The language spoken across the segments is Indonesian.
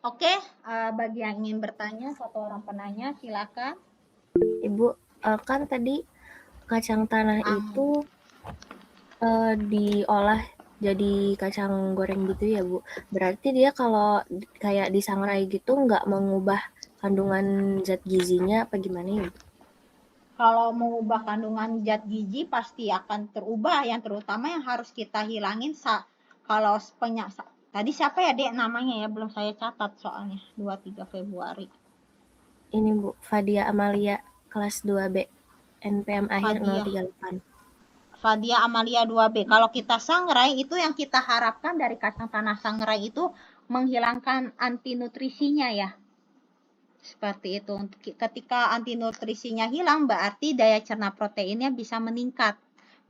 Oke, bagi yang ingin bertanya, satu orang penanya, silakan. Ibu, kan tadi kacang tanah itu diolah jadi kacang goreng gitu ya, Bu. Berarti dia kalau kayak disangrai gitu nggak mengubah kandungan zat gizinya apa gimana ya, Bu? Kalau mengubah kandungan zat gizi pasti akan terubah, yang terutama yang harus kita hilangin kalau tadi siapa ya Dek namanya ya, belum saya catat soalnya 23 Februari. Ini Bu, Fadia Amalia kelas 2B, NPM akhir Fadia 038. Fadia Amalia 2B. Kalau kita sangrai itu yang kita harapkan dari kacang tanah sangrai itu menghilangkan anti nutrisinya ya. Seperti itu. Ketika anti nutrisinya hilang, berarti daya cerna proteinnya bisa meningkat.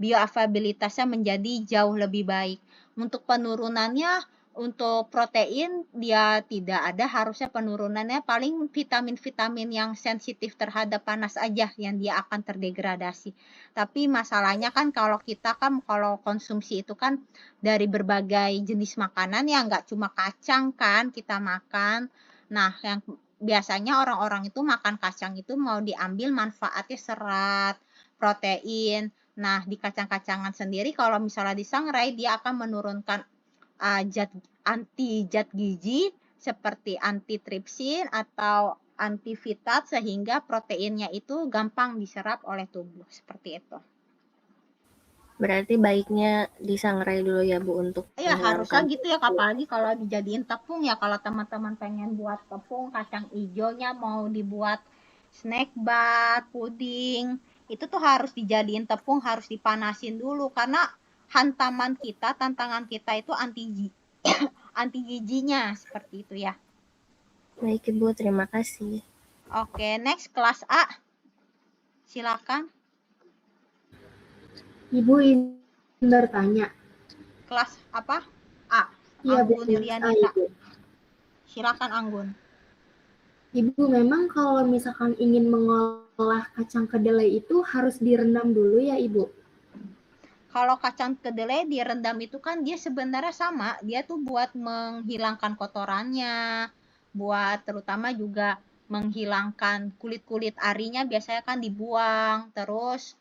Bioavailabilitasnya menjadi jauh lebih baik. Untuk penurunannya, untuk protein dia tidak ada, harusnya penurunannya paling vitamin-vitamin yang sensitif terhadap panas aja yang dia akan terdegradasi. Tapi masalahnya kan kalau kita kan kalau konsumsi itu kan dari berbagai jenis makanan ya, nggak cuma kacang kan kita makan. Nah, yang biasanya orang-orang itu makan kacang itu mau diambil manfaatnya serat, protein. Nah, di kacang-kacangan sendiri kalau misalnya disangrai dia akan menurunkan zat gizi seperti antitripsin atau antivitat sehingga proteinnya itu gampang diserap oleh tubuh seperti itu. Berarti baiknya disangrai dulu ya, Bu, untuk Ya harusnya menghilangkan. gitu ya, apalagi kalau dijadiin tepung ya, kalau teman-teman pengen buat tepung kacang hijaunya mau dibuat snack bar, puding, itu tuh harus dijadiin tepung, harus dipanasin dulu karena tantangan kita itu anti gizinya seperti itu ya. Baik, Ibu, terima kasih. Oke, next kelas A. Silakan. Ibu ingin bertanya. Kelas apa? A. Iya, Bu, Anggun kelas A, Rianita. Ibu. Silakan Anggun. Ibu, memang kalau misalkan ingin mengolah kacang kedelai itu harus direndam dulu ya, Ibu? Kalau kacang kedelai direndam itu kan dia sebenarnya sama, dia tuh buat menghilangkan kotorannya, buat terutama juga menghilangkan kulit-kulit arinya biasanya kan dibuang, terus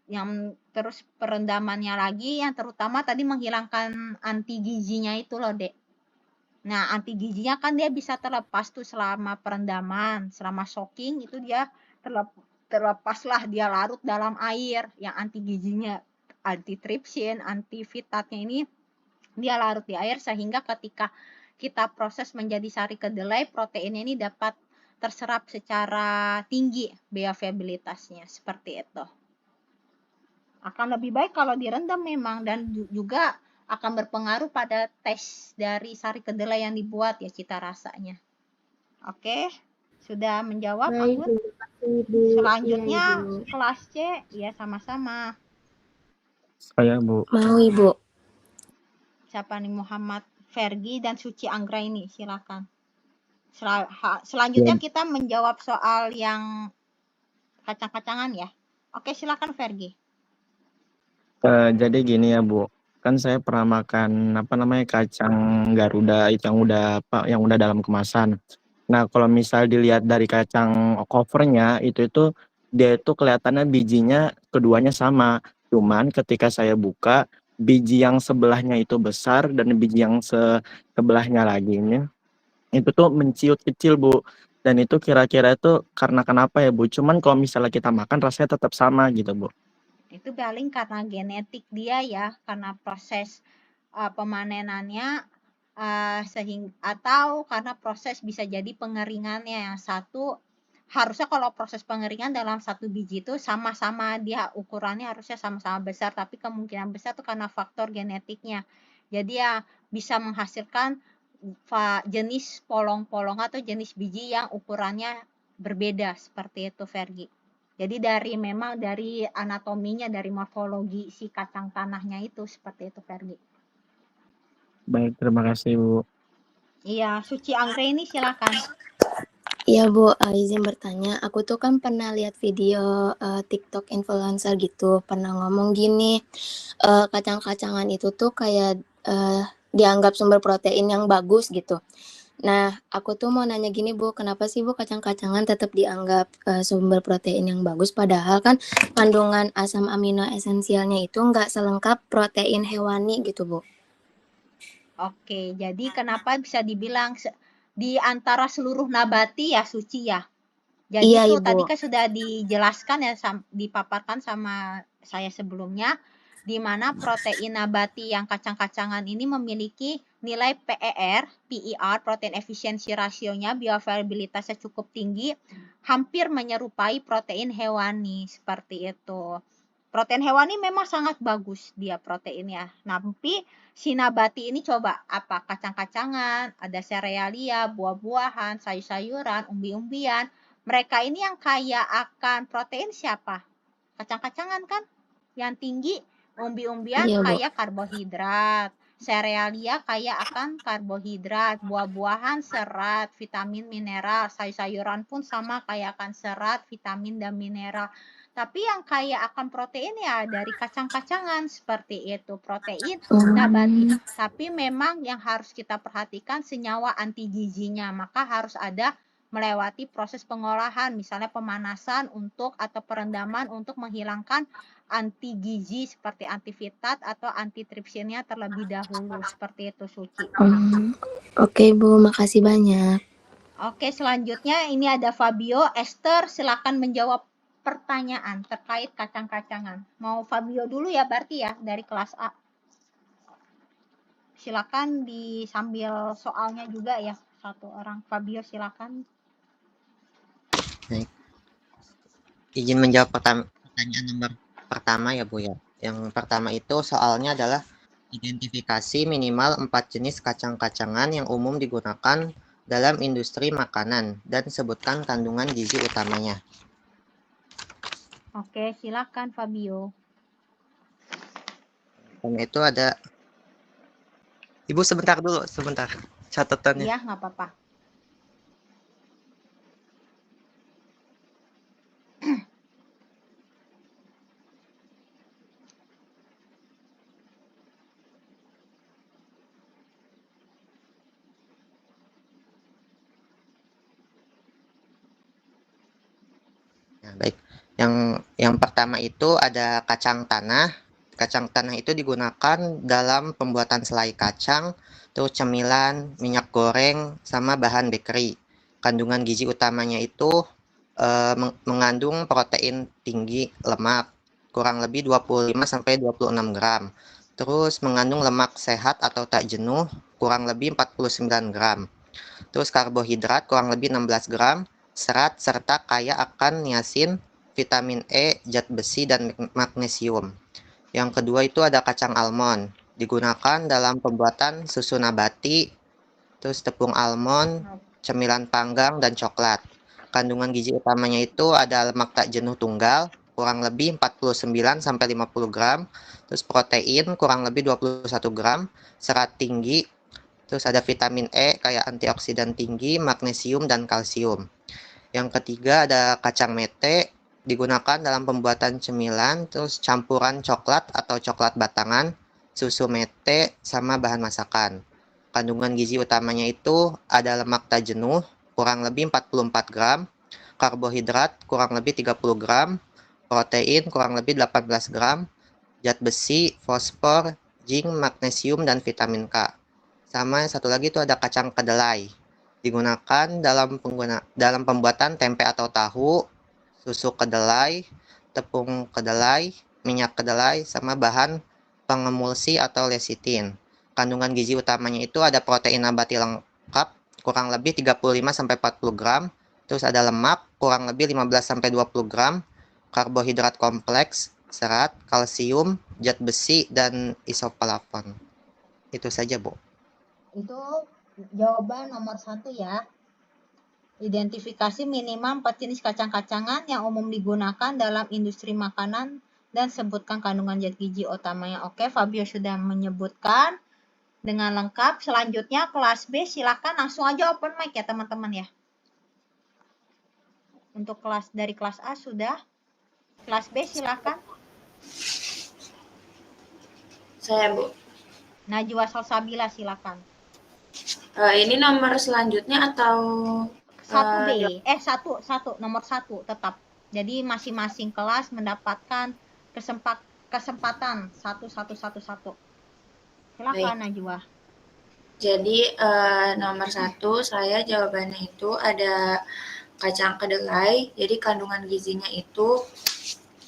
yang terus perendamannya lagi yang terutama tadi menghilangkan anti gizinya itu loh, Dek. Nah, anti gizinya kan dia bisa terlepas tuh selama perendaman, selama soaking itu dia terlepaslah, dia larut dalam air yang anti gizinya, antitripsin, antivitatnya ini dia larut di air sehingga ketika kita proses menjadi sari kedelai, proteinnya ini dapat terserap secara tinggi bioavailabilitasnya seperti itu. Akan lebih baik kalau direndam memang, dan juga akan berpengaruh pada tes dari sari kedelai yang dibuat ya, cita rasanya. Oke, sudah menjawab Baik, Anggun? terima kasih, Ibu. Selanjutnya Iya, Ibu. kelas C, ya sama-sama. Saya, Bu. Mau, Ibu. Siapa nih? Muhammad Fergi dan Suci Anggraini, silakan. Selanjutnya kita menjawab soal yang kacang-kacangan ya. Oke, silakan Fergi. Jadi gini ya, Bu. Kan saya pernah makan kacang Garuda itu yang udah dalam kemasan. Nah, kalau misal dilihat dari kacang covernya itu dia itu kelihatannya bijinya keduanya sama. Cuman ketika saya buka, biji yang sebelahnya itu besar dan biji yang sebelahnya lagi ini itu tuh menciut kecil, Bu. Dan itu kira-kira itu karena kenapa ya, Bu? Cuman kalau misalnya kita makan rasanya tetap sama gitu, Bu. Itu paling karena genetik dia ya, karena proses pemanenannya sehingga, atau karena proses bisa jadi pengeringannya. Yang satu harusnya kalau proses pengeringan dalam satu biji itu sama-sama, dia ukurannya harusnya sama-sama besar, tapi kemungkinan besar itu karena faktor genetiknya. Jadi ya bisa menghasilkan jenis polong-polong atau jenis biji yang ukurannya berbeda seperti itu, Fergi. Jadi memang dari anatominya, dari morfologi si kacang tanahnya itu seperti itu, Fergi. Baik, terima kasih, Bu. Iya, Suci Anggraini silakan. Iya, Bu, izin bertanya. Aku tuh kan pernah lihat video TikTok influencer gitu, pernah ngomong gini, kacang-kacangan itu tuh kayak dianggap sumber protein yang bagus gitu. Nah, aku tuh mau nanya gini Bu, kenapa sih Bu kacang-kacangan tetap dianggap sumber protein yang bagus, padahal kan kandungan asam amino esensialnya itu nggak selengkap protein hewani gitu Bu? Oke, jadi kenapa bisa dibilang di antara seluruh nabati ya suci ya? Jadi Iya tuh Ibu. tadi kan sudah dijelaskan ya, dipaparkan sama saya sebelumnya, di mana protein nabati yang kacang-kacangan ini memiliki nilai PER, protein efisiensi rasionya, bioavailabilitasnya cukup tinggi, hampir menyerupai protein hewani, seperti itu. Protein hewani memang sangat bagus dia proteinnya. Tapi si nabati ini coba apa? Kacang-kacangan, ada serealia, buah-buahan, sayur-sayuran, umbi-umbian. Mereka ini yang kaya akan protein siapa? Kacang-kacangan kan? Yang tinggi umbi-umbian Iya Bu. kaya karbohidrat. Serealia kaya akan karbohidrat, buah-buahan serat, vitamin, mineral, sayur-sayuran pun sama kaya akan serat, vitamin, dan mineral. Tapi yang kaya akan protein ya dari kacang-kacangan seperti itu, protein nabati. Tapi memang yang harus kita perhatikan senyawa anti gizinya, maka harus ada melewati proses pengolahan, misalnya pemanasan untuk atau perendaman untuk menghilangkan anti gizi seperti antivitat atau antitripsinnya terlebih dahulu, seperti itu Suci. Oke Bu, makasih banyak. Oke, selanjutnya ini ada Fabio. Esther, silakan menjawab pertanyaan terkait kacang-kacangan. Mau Fabio dulu ya berarti ya dari kelas A. Silakan sambil soalnya juga ya satu orang. Fabio silakan. Baik. Izin menjawab pertanyaan nomor pertama ya Bu ya. Yang pertama itu soalnya adalah identifikasi minimal 4 jenis kacang-kacangan yang umum digunakan dalam industri makanan dan sebutkan kandungan gizi utamanya. Oke, silakan Fabio. Dan itu ada Ibu sebentar dulu, sebentar. Catatannya. Iya, nggak apa-apa. Nah, baik. Yang pertama itu ada kacang tanah. Kacang tanah itu digunakan dalam pembuatan selai kacang, terus cemilan, minyak goreng, sama bahan bakery. Kandungan gizi utamanya itu mengandung protein tinggi, lemak kurang lebih 25-26 gram. Terus mengandung lemak sehat atau tak jenuh kurang lebih 49 gram. Terus karbohidrat kurang lebih 16 gram, serat serta kaya akan niacin, vitamin E, zat besi, dan magnesium. Yang kedua itu ada kacang almond, digunakan dalam pembuatan susu nabati, terus tepung almond, cemilan panggang, dan coklat. Kandungan gizi utamanya itu ada lemak tak jenuh tunggal, kurang lebih 49-50 gram, terus protein kurang lebih 21 gram, serat tinggi, terus ada vitamin E kayak antioksidan tinggi, magnesium, dan kalsium. Yang ketiga ada kacang mete, digunakan dalam pembuatan cemilan, terus campuran coklat atau coklat batangan, susu mete, sama bahan masakan. Kandungan gizi utamanya itu ada lemak tak jenuh, kurang lebih 44 gram, karbohidrat kurang lebih 30 gram, protein kurang lebih 18 gram, zat besi, fosfor, zinc, magnesium, dan vitamin K. Sama satu lagi itu ada kacang kedelai. Digunakan dalam pembuatan tempe atau tahu, susu kedelai, tepung kedelai, minyak kedelai, sama bahan pengemulsi atau lecitin. Kandungan gizi utamanya itu ada protein nabati lengkap kurang lebih 35-40 gram, terus ada lemak kurang lebih 15-20 gram, karbohidrat kompleks, serat, kalsium, zat besi, dan isoflavon. Itu saja, Bu. Itu jawaban nomor 1 ya. Identifikasi minimal 4 jenis kacang-kacangan yang umum digunakan dalam industri makanan dan sebutkan kandungan zat gizi utamanya. Oke, Fabio sudah menyebutkan dengan lengkap. Selanjutnya kelas B, silakan langsung aja open mic ya teman-teman ya. Untuk dari kelas A sudah. Kelas B silakan. Saya Bu. Najwa Salsabila, silakan. Ini nomor selanjutnya atau 1B, nomor 1 tetap. Jadi masing-masing kelas mendapatkan kesempatan 1. Silakan Najwa. Jadi nomor 1 saya jawabannya itu ada kacang kedelai. Jadi kandungan gizinya itu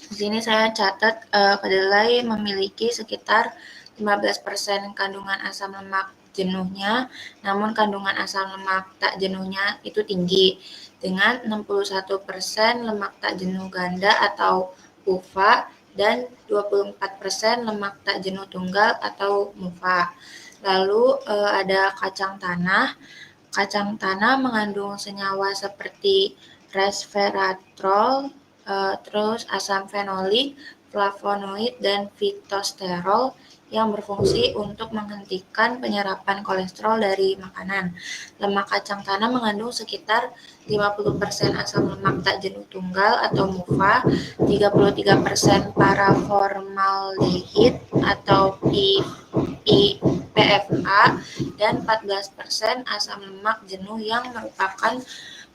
di sini saya catat kedelai memiliki sekitar 15% kandungan asam lemak jenuhnya, namun kandungan asam lemak tak jenuhnya itu tinggi dengan 61% lemak tak jenuh ganda atau PUFA dan 24% lemak tak jenuh tunggal atau MUFA. Lalu ada kacang tanah. Kacang tanah mengandung senyawa seperti resveratrol, terus asam fenolik, flavonoid, dan fitosterol yang berfungsi untuk menghentikan penyerapan kolesterol dari makanan. Lemak kacang tanah mengandung sekitar 50% asam lemak tak jenuh tunggal atau MUFA, 33% paraformaldehid atau PFA, dan 14% asam lemak jenuh yang merupakan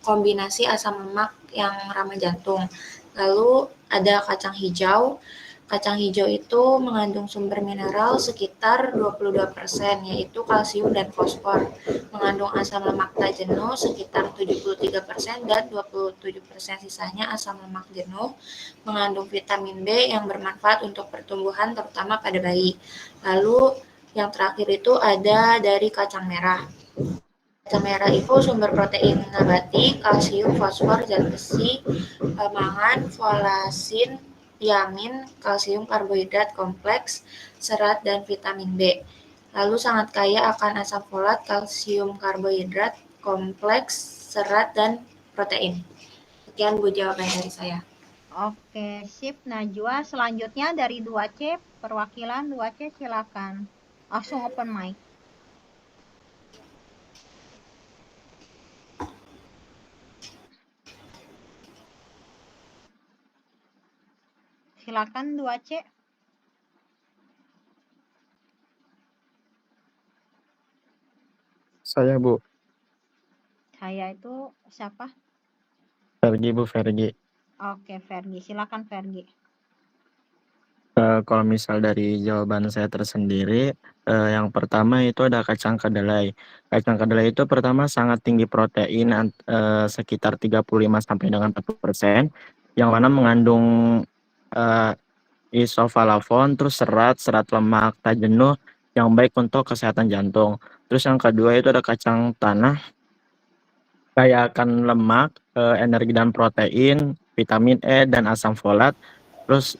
kombinasi asam lemak yang ramah jantung. Lalu ada kacang hijau. Kacang hijau itu mengandung sumber mineral sekitar 22%, yaitu kalsium dan fosfor. Mengandung asam lemak tak jenuh sekitar 73% dan 27% sisanya asam lemak jenuh. Mengandung vitamin B yang bermanfaat untuk pertumbuhan terutama pada bayi. Lalu yang terakhir itu ada dari kacang merah. Kacang merah itu sumber protein nabati, kalsium, fosfor, zat besi, mangan, folasin, tiamin, kalsium karbohidrat kompleks, serat, dan vitamin B. Lalu sangat kaya akan asam folat, kalsium karbohidrat kompleks, serat, dan protein. Sekian Bu jawaban dari saya. Oke, sip Najwa. Selanjutnya dari 2C, perwakilan 2C silakan. Langsung open mic. Silakan 2C. Saya Bu. Saya itu siapa? Fergi Bu, Fergi. Oke, Fergi. Silakan Fergi. Kalau misal dari jawaban saya tersendiri, yang pertama itu ada kacang kedelai. Kacang kedelai itu pertama sangat tinggi protein, sekitar 35 sampai dengan 40%, yang mana mengandung isoflavon, terus serat lemak tak jenuh yang baik untuk kesehatan jantung. Terus yang kedua itu ada kacang tanah, kaya akan lemak, energi dan protein, vitamin E dan asam folat. Terus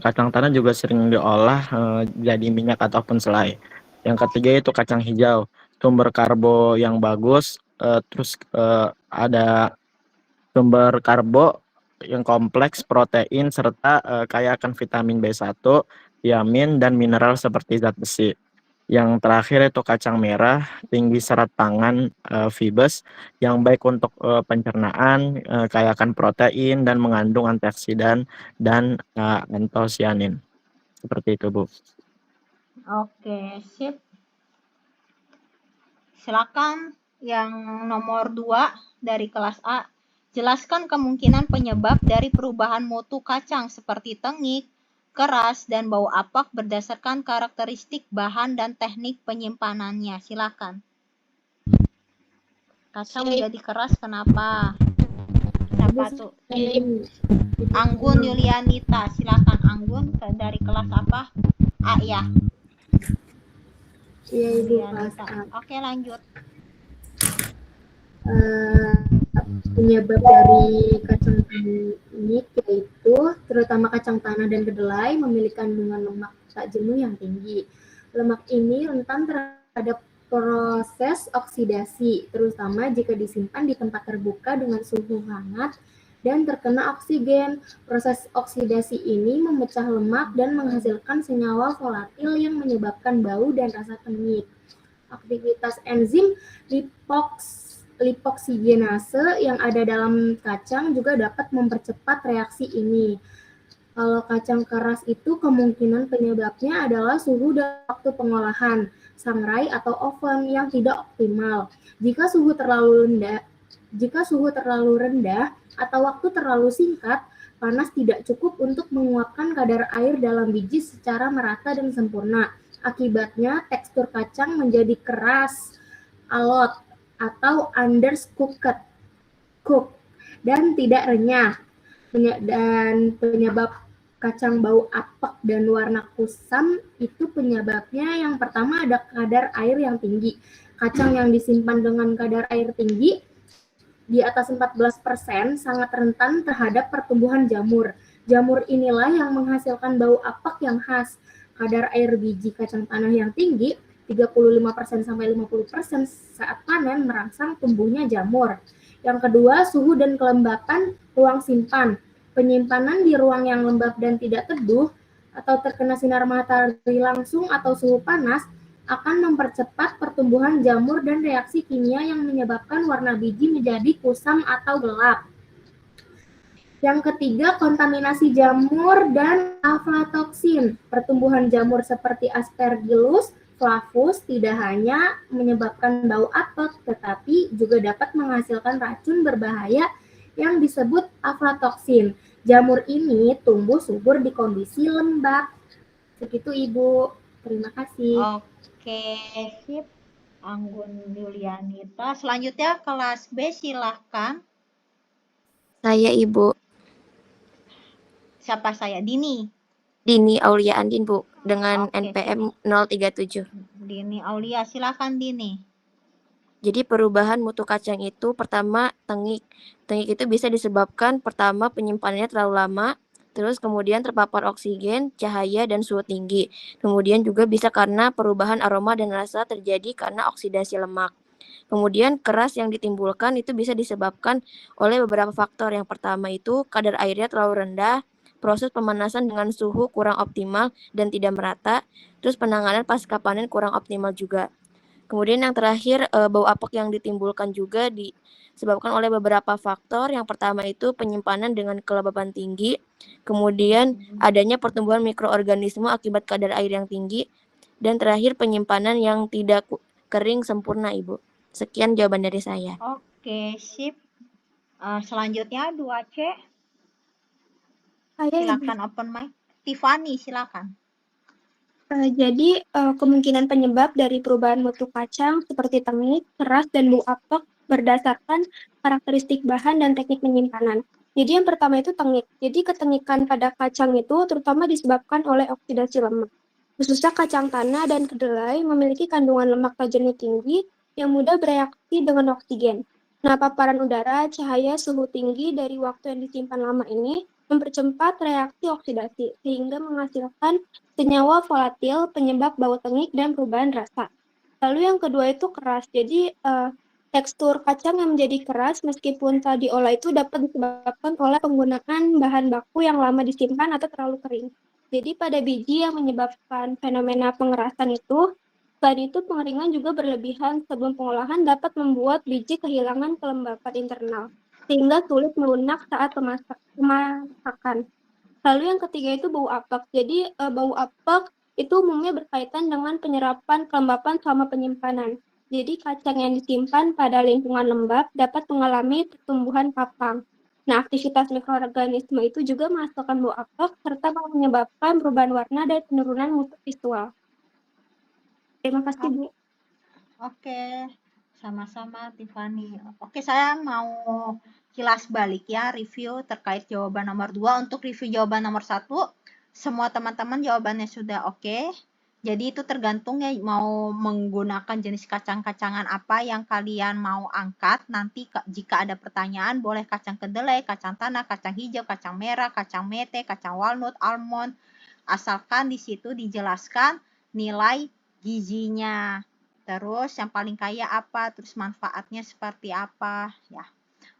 kacang tanah juga sering diolah jadi minyak ataupun selai. Yang ketiga itu kacang hijau, sumber karbo yang bagus, terus ada sumber karbo yang kompleks, protein, serta kaya akan vitamin B1, tiamin, dan mineral seperti zat besi. Yang terakhir itu kacang merah, tinggi serat pangan, fibers, yang baik untuk pencernaan, kaya akan protein, dan mengandung antioksidan dan antosianin. Seperti itu, Bu. Oke, sip. Silakan yang nomor 2 dari kelas A. Jelaskan kemungkinan penyebab dari perubahan mutu kacang seperti tengik, keras, dan bau apak berdasarkan karakteristik bahan dan teknik penyimpanannya. Silakan. Kacang menjadi keras kenapa? Siapa tuh? Anggun Yulianita. Silakan Anggun, dari kelas apa? A ya. Iya Ibu, kelas A. Oke, lanjut. Penyebab dari kacang tengik yaitu terutama kacang tanah dan kedelai memiliki kandungan lemak tak jenuh yang tinggi. Lemak ini rentan terhadap proses oksidasi, terutama jika disimpan di tempat terbuka dengan suhu hangat dan terkena oksigen. Proses oksidasi ini memecah lemak dan menghasilkan senyawa volatil yang menyebabkan bau dan rasa tengik. Aktivitas enzim lipoksigenase yang ada dalam kacang juga dapat mempercepat reaksi ini. Kalau kacang keras itu kemungkinan penyebabnya adalah suhu dan waktu pengolahan, sangrai atau oven yang tidak optimal. Jika suhu terlalu rendah atau waktu terlalu singkat, panas tidak cukup untuk menguapkan kadar air dalam biji secara merata dan sempurna. Akibatnya, tekstur kacang menjadi keras, alot, atau undercooked dan tidak renyah. Dan penyebab kacang bau apek dan warna kusam itu penyebabnya yang pertama ada kadar air yang tinggi. Kacang yang disimpan dengan kadar air tinggi di atas 14% sangat rentan terhadap pertumbuhan jamur. Jamur inilah yang menghasilkan bau apek yang khas. Kadar air biji kacang tanah yang tinggi 35% sampai 50% saat panen merangsang tumbuhnya jamur. Yang kedua, suhu dan kelembapan ruang simpan. Penyimpanan di ruang yang lembab dan tidak teduh atau terkena sinar matahari langsung atau suhu panas akan mempercepat pertumbuhan jamur dan reaksi kimia yang menyebabkan warna biji menjadi kusam atau gelap. Yang ketiga, kontaminasi jamur dan aflatoksin. Pertumbuhan jamur seperti Aspergillus flavus tidak hanya menyebabkan bau apek, tetapi juga dapat menghasilkan racun berbahaya yang disebut aflatoksin. Jamur ini tumbuh subur di kondisi lembab. Begitu, Ibu. Terima kasih. Oke, sip. Anggun Yulianita. Selanjutnya kelas B, silahkan. Saya Ibu Siapa saya? Dini. Dini Aulia Andin, Bu, dengan Oke, NPM 037. Dini Aulia, silakan Dini. Jadi perubahan mutu kacang itu pertama tengik. Tengik itu bisa disebabkan pertama penyimpanannya terlalu lama, terus kemudian terpapar oksigen, cahaya, dan suhu tinggi. Kemudian juga bisa karena perubahan aroma dan rasa terjadi karena oksidasi lemak. Kemudian keras yang ditimbulkan itu bisa disebabkan oleh beberapa faktor. Yang pertama itu kadar airnya terlalu rendah, proses pemanasan dengan suhu kurang optimal dan tidak merata, terus penanganan pasca panen kurang optimal juga. Kemudian yang terakhir, bau apek yang ditimbulkan juga disebabkan oleh beberapa faktor. Yang pertama itu penyimpanan dengan kelembapan tinggi, kemudian adanya pertumbuhan mikroorganisme akibat kadar air yang tinggi, dan terakhir penyimpanan yang tidak kering sempurna, Ibu. Sekian jawaban dari saya. Oke, sip. Selanjutnya 2C. Saya Silakan open mic. Tiffany, silakan. Jadi kemungkinan penyebab dari perubahan mutu kacang seperti tengik, keras, dan bau apek berdasarkan karakteristik bahan dan teknik penyimpanan. Jadi yang pertama itu tengik. Jadi ketengikan pada kacang itu terutama disebabkan oleh oksidasi lemak. Khususnya kacang tanah dan kedelai memiliki kandungan lemak tak jenuh tinggi yang mudah bereaksi dengan oksigen. Nah, paparan udara, cahaya, suhu tinggi dari waktu yang disimpan lama ini mempercepat reaksi oksidasi sehingga menghasilkan senyawa volatil penyebab bau tengik dan perubahan rasa. Lalu yang kedua itu keras. Jadi tekstur kacang yang menjadi keras meskipun telah diolah itu dapat disebabkan oleh penggunaan bahan baku yang lama disimpan atau terlalu kering. Jadi pada biji yang menyebabkan fenomena pengerasan itu, selain itu pengeringan juga berlebihan sebelum pengolahan dapat membuat biji kehilangan kelembapan internal, sehingga sulit melunak saat pemasakan. Lalu yang ketiga itu bau apek. Jadi bau apek itu umumnya berkaitan dengan penyerapan kelembapan selama penyimpanan. Jadi kacang yang disimpan pada lingkungan lembab dapat mengalami pertumbuhan papang. Nah, aktivitas mikroorganisme itu juga menghasilkan bau apek serta menyebabkan perubahan warna dan penurunan mutu visual. Terima kasih, Bu. Oke, sama-sama Tiffany. Oke, saya mau kilas balik ya, review terkait jawaban nomor 2. Untuk review jawaban nomor 1, semua teman-teman jawabannya sudah oke. Jadi itu tergantung ya mau menggunakan jenis kacang-kacangan apa yang kalian mau angkat. Nanti jika ada pertanyaan boleh kacang kedelai, kacang tanah, kacang hijau, kacang merah, kacang mete, kacang walnut, almond. Asalkan di situ dijelaskan nilai gizinya. Terus yang paling kaya apa, terus manfaatnya seperti apa ya.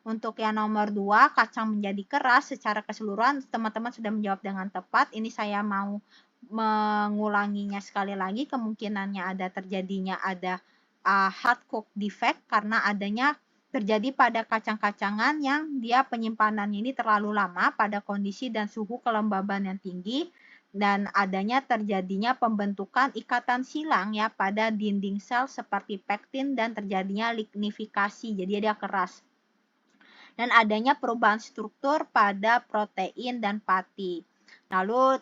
Untuk yang nomor 2, kacang menjadi keras secara keseluruhan teman-teman sudah menjawab dengan tepat. Ini saya mau mengulanginya sekali lagi, kemungkinannya ada terjadinya ada hard cook defect karena adanya terjadi pada kacang-kacangan yang dia penyimpanannya ini terlalu lama pada kondisi dan suhu kelembaban yang tinggi, dan adanya terjadinya pembentukan ikatan silang ya pada dinding sel seperti pektin dan terjadinya lignifikasi, jadi dia keras. Dan adanya perubahan struktur pada protein dan pati. Lalu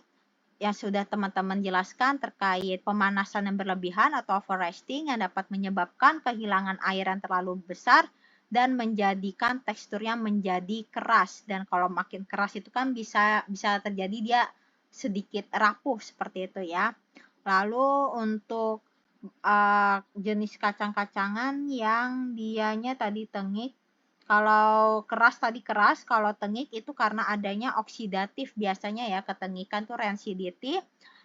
yang sudah teman-teman jelaskan terkait pemanasan yang berlebihan atau overresting yang dapat menyebabkan kehilangan air yang terlalu besar dan menjadikan teksturnya menjadi keras, dan kalau makin keras itu kan bisa terjadi dia sedikit rapuh seperti itu ya. Lalu untuk jenis kacang-kacangan yang dianya tadi tengik, kalau keras tadi keras, kalau tengik itu karena adanya oksidatif biasanya ya, ketengikan tuh rancidity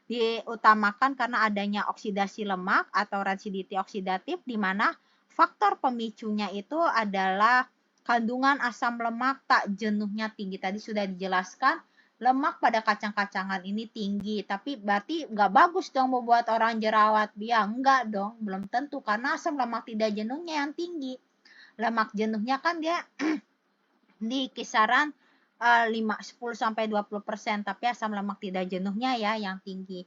diutamakan karena adanya oksidasi lemak atau rancidity oksidatif, di mana faktor pemicunya itu adalah kandungan asam lemak tak jenuhnya tinggi. Tadi sudah dijelaskan lemak pada kacang-kacangan ini tinggi, tapi berarti nggak bagus dong membuat orang jerawat. Ya enggak dong, belum tentu, karena asam lemak tidak jenuhnya yang tinggi. Lemak jenuhnya kan dia di kisaran 10-20%, tapi asam lemak tidak jenuhnya ya yang tinggi.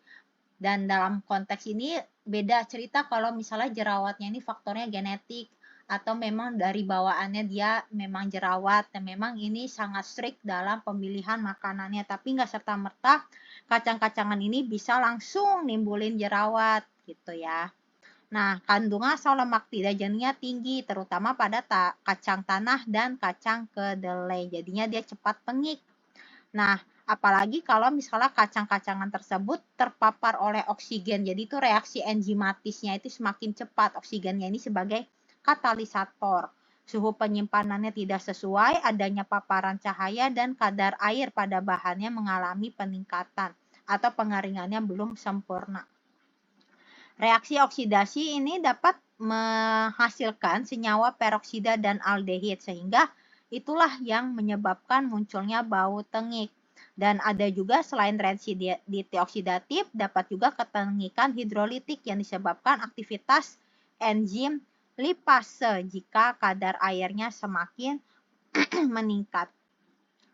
Dan dalam konteks ini beda cerita kalau misalnya jerawatnya ini faktornya genetik atau memang dari bawaannya dia memang jerawat, dan memang ini sangat strict dalam pemilihan makanannya, tapi nggak serta-merta kacang-kacangan ini bisa langsung nimbulin jerawat gitu ya. Nah, kandungan asam lemak tidak jenuhnya tinggi, terutama pada kacang tanah dan kacang kedelai. Jadinya dia cepat pengik. Nah, apalagi kalau misalnya kacang-kacangan tersebut terpapar oleh oksigen. Jadi itu reaksi enzimatisnya itu semakin cepat. Oksigennya ini sebagai katalisator. Suhu penyimpanannya tidak sesuai, adanya paparan cahaya dan kadar air pada bahannya mengalami peningkatan atau pengeringannya belum sempurna. Reaksi oksidasi ini dapat menghasilkan senyawa peroksida dan aldehid, sehingga itulah yang menyebabkan munculnya bau tengik. Dan ada juga selain rancidity oksidatif, dapat juga ketengikan hidrolitik yang disebabkan aktivitas enzim lipase jika kadar airnya semakin meningkat.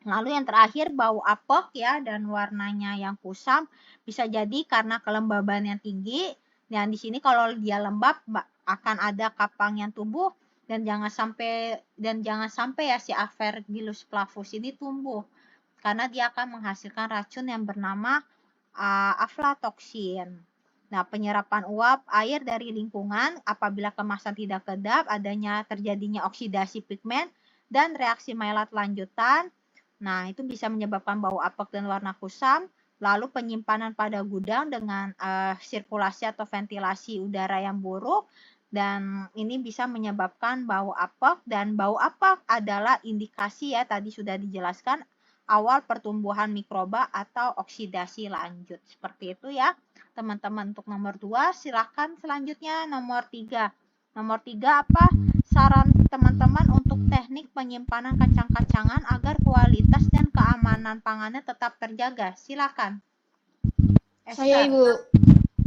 Lalu yang terakhir bau apek ya, dan warnanya yang kusam, bisa jadi karena kelembaban yang tinggi. Dan di sini kalau dia lembab akan ada kapang yang tumbuh, dan jangan sampai ya si Aspergillus flavus ini tumbuh, karena dia akan menghasilkan racun yang bernama aflatoksin. Nah, penyerapan uap air dari lingkungan apabila kemasan tidak kedap, terjadinya oksidasi pigmen dan reaksi myelat lanjutan. Nah, itu bisa menyebabkan bau apek dan warna kusam. Lalu penyimpanan pada gudang dengan sirkulasi atau ventilasi udara yang buruk, dan ini bisa menyebabkan bau apek, dan bau apek adalah indikasi ya, tadi sudah dijelaskan, awal pertumbuhan mikroba atau oksidasi lanjut. Seperti itu ya teman-teman. Untuk nomor 2 silakan selanjutnya nomor 3. Nomor 3 apa? Saran teman-teman untuk teknik penyimpanan kacang-kacangan agar kualitas dan keamanan pangannya tetap terjaga. Silakan. Esther. Saya Ibu.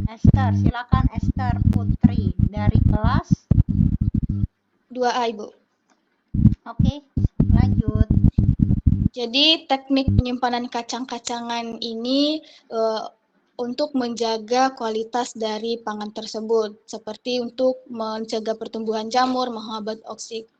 Esther, silakan Esther Putri dari kelas 2A Ibu. Oke, lanjut. Jadi teknik penyimpanan kacang-kacangan ini untuk menjaga kualitas dari pangan tersebut, seperti untuk mencegah pertumbuhan jamur, menghambat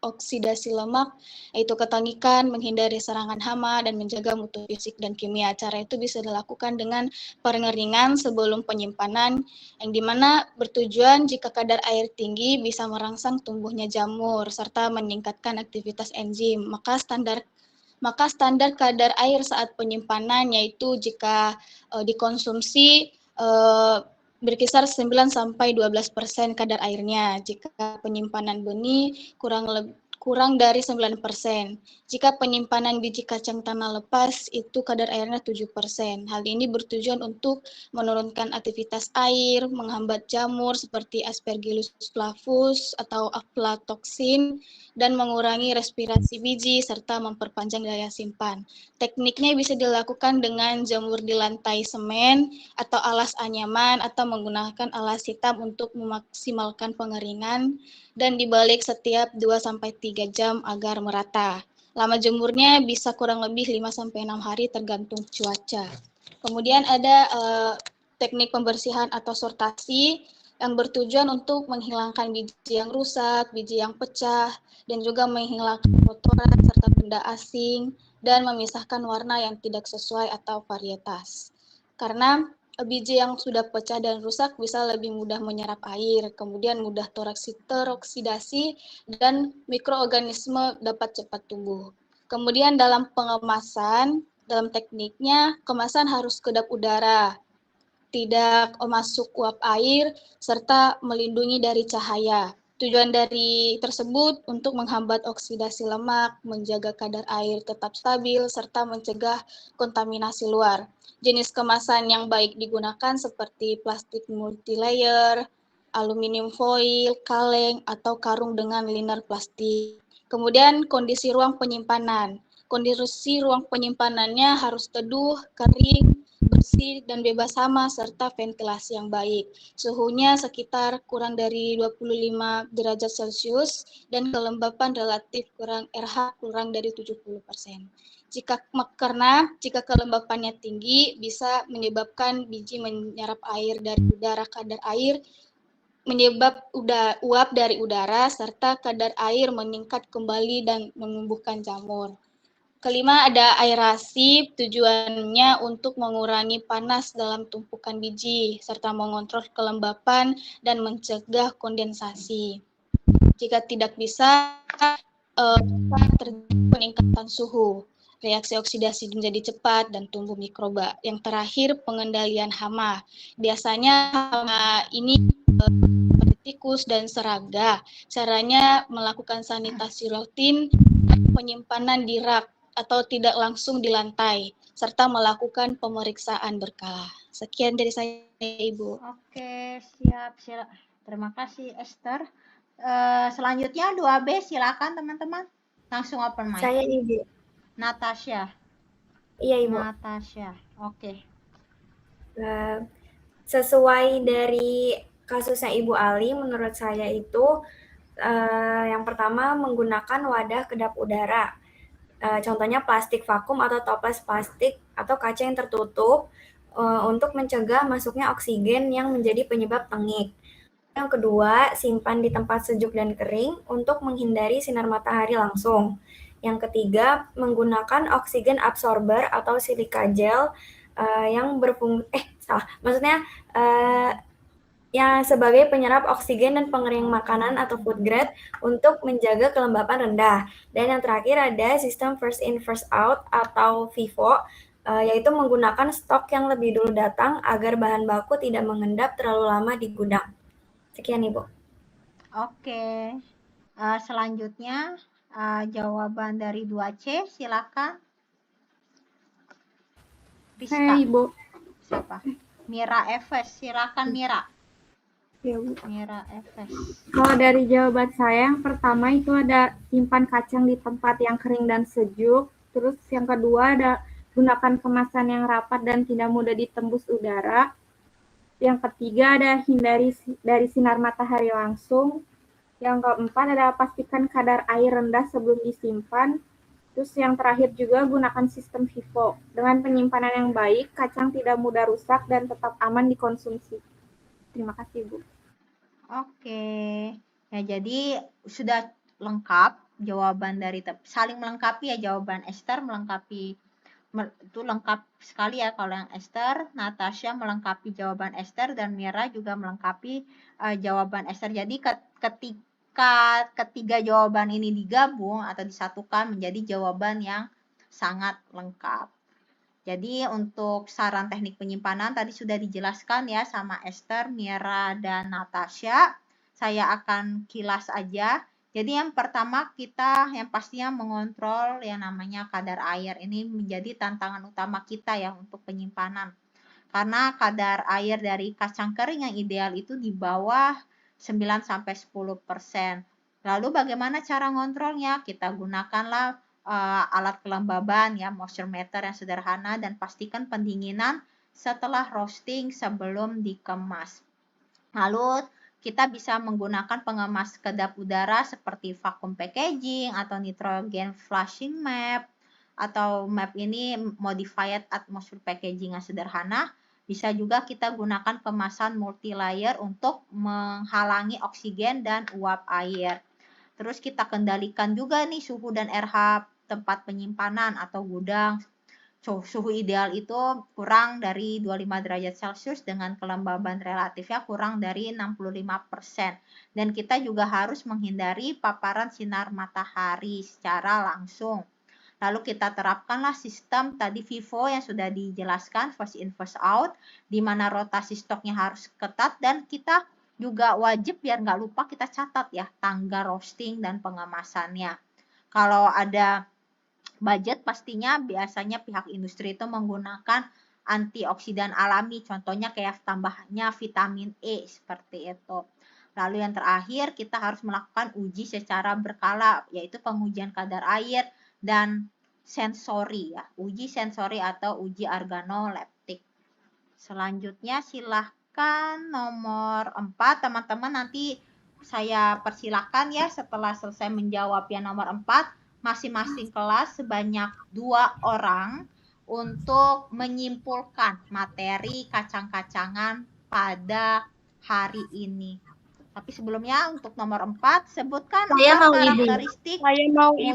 oksidasi lemak, yaitu ketengikan, menghindari serangan hama, dan menjaga mutu fisik dan kimia. Cara itu bisa dilakukan dengan pengeringan sebelum penyimpanan, yang dimana bertujuan jika kadar air tinggi bisa merangsang tumbuhnya jamur, serta meningkatkan aktivitas enzim. Maka standar kadar air saat penyimpanan yaitu jika dikonsumsi berkisar 9-12% kadar airnya. Jika penyimpanan benih kurang dari 9%. Jika penyimpanan biji kacang tanah lepas itu kadar airnya 7%. Hal ini bertujuan untuk menurunkan aktivitas air, menghambat jamur seperti Aspergillus flavus atau aflatoksin, dan mengurangi respirasi biji serta memperpanjang daya simpan. Tekniknya bisa dilakukan dengan jamur di lantai semen atau alas anyaman, atau menggunakan alas hitam untuk memaksimalkan pengeringan, dan dibalik setiap 2-3 3 jam agar merata. Lama jemurnya bisa kurang lebih 5-6 hari tergantung cuaca. Kemudian ada teknik pembersihan atau sortasi yang bertujuan untuk menghilangkan biji yang rusak, biji yang pecah, dan juga menghilangkan kotoran serta benda asing, dan memisahkan warna yang tidak sesuai atau varietas. Karena biji yang sudah pecah dan rusak bisa lebih mudah menyerap air, kemudian mudah teroksidasi, dan mikroorganisme dapat cepat tumbuh. Kemudian dalam pengemasan, dalam tekniknya, kemasan harus kedap udara, tidak masuk uap air, serta melindungi dari cahaya. Tujuan dari tersebut untuk menghambat oksidasi lemak, menjaga kadar air tetap stabil, serta mencegah kontaminasi luar. Jenis kemasan yang baik digunakan seperti plastik multilayer, aluminium foil, kaleng, atau karung dengan liner plastik. Kemudian kondisi ruang penyimpanan. Kondisi ruang penyimpanannya harus teduh, kering, bersih dan bebas hama serta ventilasi yang baik. Suhunya sekitar kurang dari 25 derajat Celcius dan kelembapan relatif RH kurang dari 70%. Karena jika kelembapannya tinggi bisa menyebabkan biji menyerap air dari udara, kadar air menyebab uap dari udara serta kadar air meningkat kembali dan menumbuhkan jamur. Kelima, ada aerasi, tujuannya untuk mengurangi panas dalam tumpukan biji, serta mengontrol kelembapan dan mencegah kondensasi. Jika tidak bisa, terjadi peningkatan suhu. Reaksi oksidasi menjadi cepat dan tumbuh mikroba. Yang terakhir, pengendalian hama. Biasanya hama ini tikus dan serangga. Caranya melakukan sanitasi rutin, penyimpanan di rak atau tidak langsung di lantai, serta melakukan pemeriksaan berkala. Sekian dari saya, Ibu. Oke, siap. Terima kasih, Esther. Selanjutnya 2B, silakan teman-teman. Langsung open mic. Saya Ibu. Natasha. Iya, Ibu. Natasha, oke. Sesuai dari kasusnya Ibu Ali, menurut saya itu yang pertama menggunakan wadah kedap udara. Contohnya plastik vakum atau toples plastik atau kaca yang tertutup untuk mencegah masuknya oksigen yang menjadi penyebab tengik. Yang kedua, simpan di tempat sejuk dan kering untuk menghindari sinar matahari langsung. Yang ketiga, menggunakan oksigen absorber atau silika gel yang yang sebagai penyerap oksigen dan pengering makanan atau food grade untuk menjaga kelembapan rendah. Dan yang terakhir ada sistem first in first out atau FIFO, yaitu menggunakan stok yang lebih dulu datang agar bahan baku tidak mengendap terlalu lama di gudang. Sekian, Ibu. Oke. Selanjutnya jawaban dari 2C, silakan. Saya, Ibu. Siapa? Mira Efes, silakan Mira. Ya, Bu. Mira Efes. Kalau dari jawaban saya, yang pertama itu ada simpan kacang di tempat yang kering dan sejuk. Terus yang kedua ada gunakan kemasan yang rapat dan tidak mudah ditembus udara. Yang ketiga ada hindari dari sinar matahari langsung. Yang keempat ada pastikan kadar air rendah sebelum disimpan. Terus yang terakhir juga gunakan sistem FIFO. Dengan penyimpanan yang baik, kacang tidak mudah rusak dan tetap aman dikonsumsi. Terima kasih, Bu. Oke. Ya, jadi sudah lengkap jawaban dari saling melengkapi ya, jawaban Esther melengkapi itu lengkap sekali ya kalau yang Esther, Natasha melengkapi jawaban Esther dan Mira juga melengkapi jawaban Esther. Jadi ketika ketiga jawaban ini digabung atau disatukan menjadi jawaban yang sangat lengkap. Jadi untuk saran teknik penyimpanan tadi sudah dijelaskan ya sama Esther, Mira, dan Natasha. Saya akan kilas aja. Jadi yang pertama kita yang pastinya mengontrol yang namanya kadar air. Ini menjadi tantangan utama kita ya untuk penyimpanan. Karena kadar air dari kacang kering yang ideal itu di bawah 9-10%. Lalu bagaimana cara ngontrolnya? Kita gunakanlah alat kelembaban ya, moisture meter yang sederhana, dan pastikan pendinginan setelah roasting sebelum dikemas. Lalu kita bisa menggunakan pengemas kedap udara seperti vacuum packaging atau nitrogen flushing map, atau map ini modified atmosphere packaging yang sederhana. Bisa juga kita gunakan kemasan multi-layer untuk menghalangi oksigen dan uap air. Terus kita kendalikan juga nih suhu dan RH tempat penyimpanan atau gudang. Suhu ideal itu kurang dari 25 derajat Celcius dengan kelembaban relatifnya kurang dari 65%. Dan kita juga harus menghindari paparan sinar matahari secara langsung. Lalu kita terapkanlah sistem tadi FIFO yang sudah dijelaskan, first in first out, di mana rotasi stoknya harus ketat, dan kita juga wajib biar nggak lupa kita catat ya tanggal roasting dan pengemasannya. Kalau ada budget pastinya biasanya pihak industri itu menggunakan antioksidan alami, contohnya kayak tambahnya vitamin E seperti itu. Lalu yang terakhir kita harus melakukan uji secara berkala, yaitu pengujian kadar air dan sensori ya, uji sensori atau uji organoleptik. Selanjutnya silahkan nomor 4 teman-teman, nanti saya persilakan ya setelah selesai menjawab yang nomor 4 masing-masing kelas sebanyak 2 orang untuk menyimpulkan materi kacang-kacangan pada hari ini. Tapi sebelumnya untuk nomor 4 sebutkan karakteristik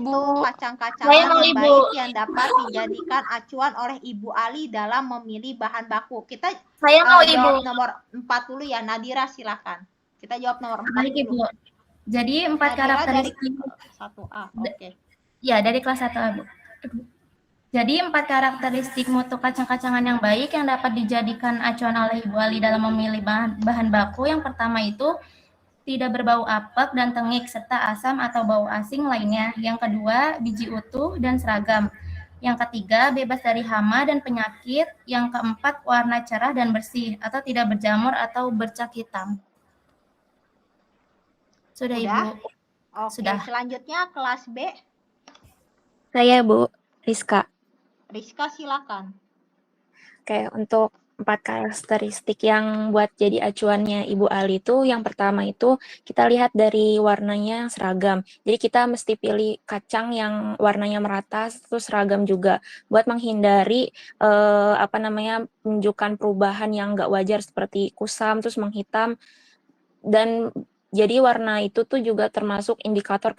mutu kacang-kacangan yang baik yang dapat dijadikan acuan oleh Ibu Ali dalam memilih bahan baku. Kita jawab nomor 4 dulu ya. Nadira silakan. Kita jawab nomor 4 Baik, dulu. Ibu. Jadi 4 karakteristik dari 1A. Oke. Ya, dari kelas 1A, Bu. Jadi 4 karakteristik mutu kacang-kacangan yang baik yang dapat dijadikan acuan oleh Ibu Ali dalam memilih bahan baku. Yang pertama itu tidak berbau apek dan tengik serta asam atau bau asing lainnya. Yang kedua, biji utuh dan seragam. Yang ketiga, bebas dari hama dan penyakit. Yang keempat, warna cerah dan bersih atau tidak berjamur atau bercak hitam. Sudah, Ibu. Oke, Sudah. Selanjutnya kelas B. Saya, Bu, Rizka. Rizka silakan. Oke, untuk 4 karakteristik yang buat jadi acuannya Ibu Ali itu, yang pertama itu kita lihat dari warnanya seragam. Jadi kita mesti pilih kacang yang warnanya merata, terus seragam juga, buat menghindari menunjukkan perubahan yang nggak wajar seperti kusam, terus menghitam, dan jadi warna itu tuh juga termasuk indikator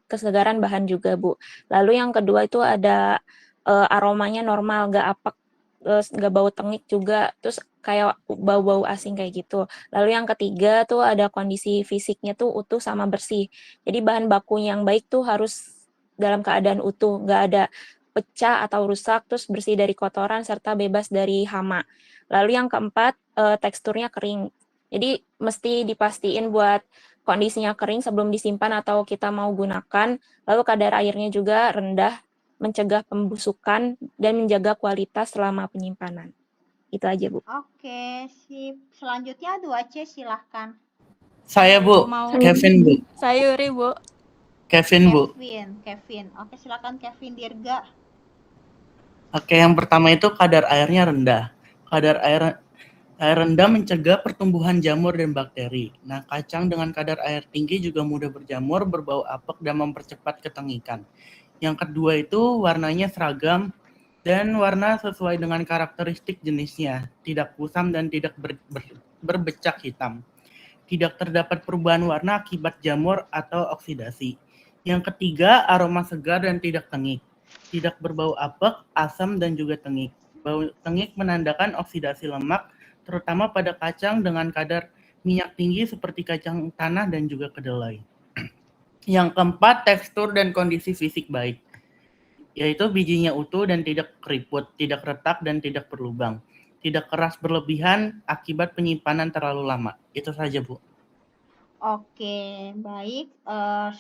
kesegaran bahan juga, Bu. Lalu yang kedua itu ada aromanya normal, nggak apek, nggak bau tengik juga, terus kayak bau-bau asing kayak gitu. Lalu yang ketiga tuh ada kondisi fisiknya tuh utuh sama bersih. Jadi bahan baku yang baik tuh harus dalam keadaan utuh, nggak ada pecah atau rusak, terus bersih dari kotoran serta bebas dari hama. Lalu yang keempat teksturnya kering. Jadi mesti dipastiin buat kondisinya kering sebelum disimpan atau kita mau gunakan. Lalu kadar airnya juga rendah, mencegah pembusukan dan menjaga kualitas selama penyimpanan. Itu aja, Bu. Oke, sip. Selanjutnya 2C silahkan. Saya, Bu. Kevin, Bu. Saya Yuri, Bu. Kevin, Bu. Kevin. Oke, silakan Kevin Dirga. Oke, yang pertama itu kadar airnya rendah. Kadar air rendah mencegah pertumbuhan jamur dan bakteri. Nah, kacang dengan kadar air tinggi juga mudah berjamur, berbau apek, dan mempercepat ketengikan. Yang kedua itu warnanya seragam dan warna sesuai dengan karakteristik jenisnya, tidak kusam dan tidak berbecak hitam. Tidak terdapat perubahan warna akibat jamur atau oksidasi. Yang ketiga, aroma segar dan tidak tengik. Tidak berbau apek, asam, dan juga tengik. Bau tengik menandakan oksidasi lemak, terutama pada kacang dengan kadar minyak tinggi seperti kacang tanah dan juga kedelai. Yang keempat, tekstur dan kondisi fisik baik, yaitu bijinya utuh dan tidak keriput, tidak retak dan tidak berlubang, tidak keras berlebihan akibat penyimpanan terlalu lama. Itu saja, Bu. Oke, baik.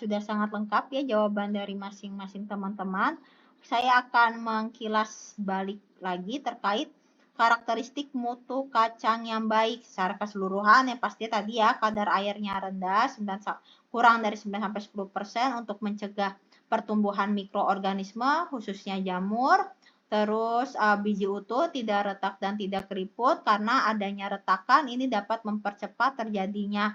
Sudah sangat lengkap ya jawaban dari masing-masing teman-teman. Saya akan mengkilas balik lagi terkait karakteristik mutu kacang yang baik secara keseluruhan. Yang pasti tadi ya, kadar airnya rendah, kurang dari 9-10% untuk mencegah pertumbuhan mikroorganisme, khususnya jamur. Terus biji utuh, tidak retak dan tidak keriput, karena adanya retakan ini dapat mempercepat terjadinya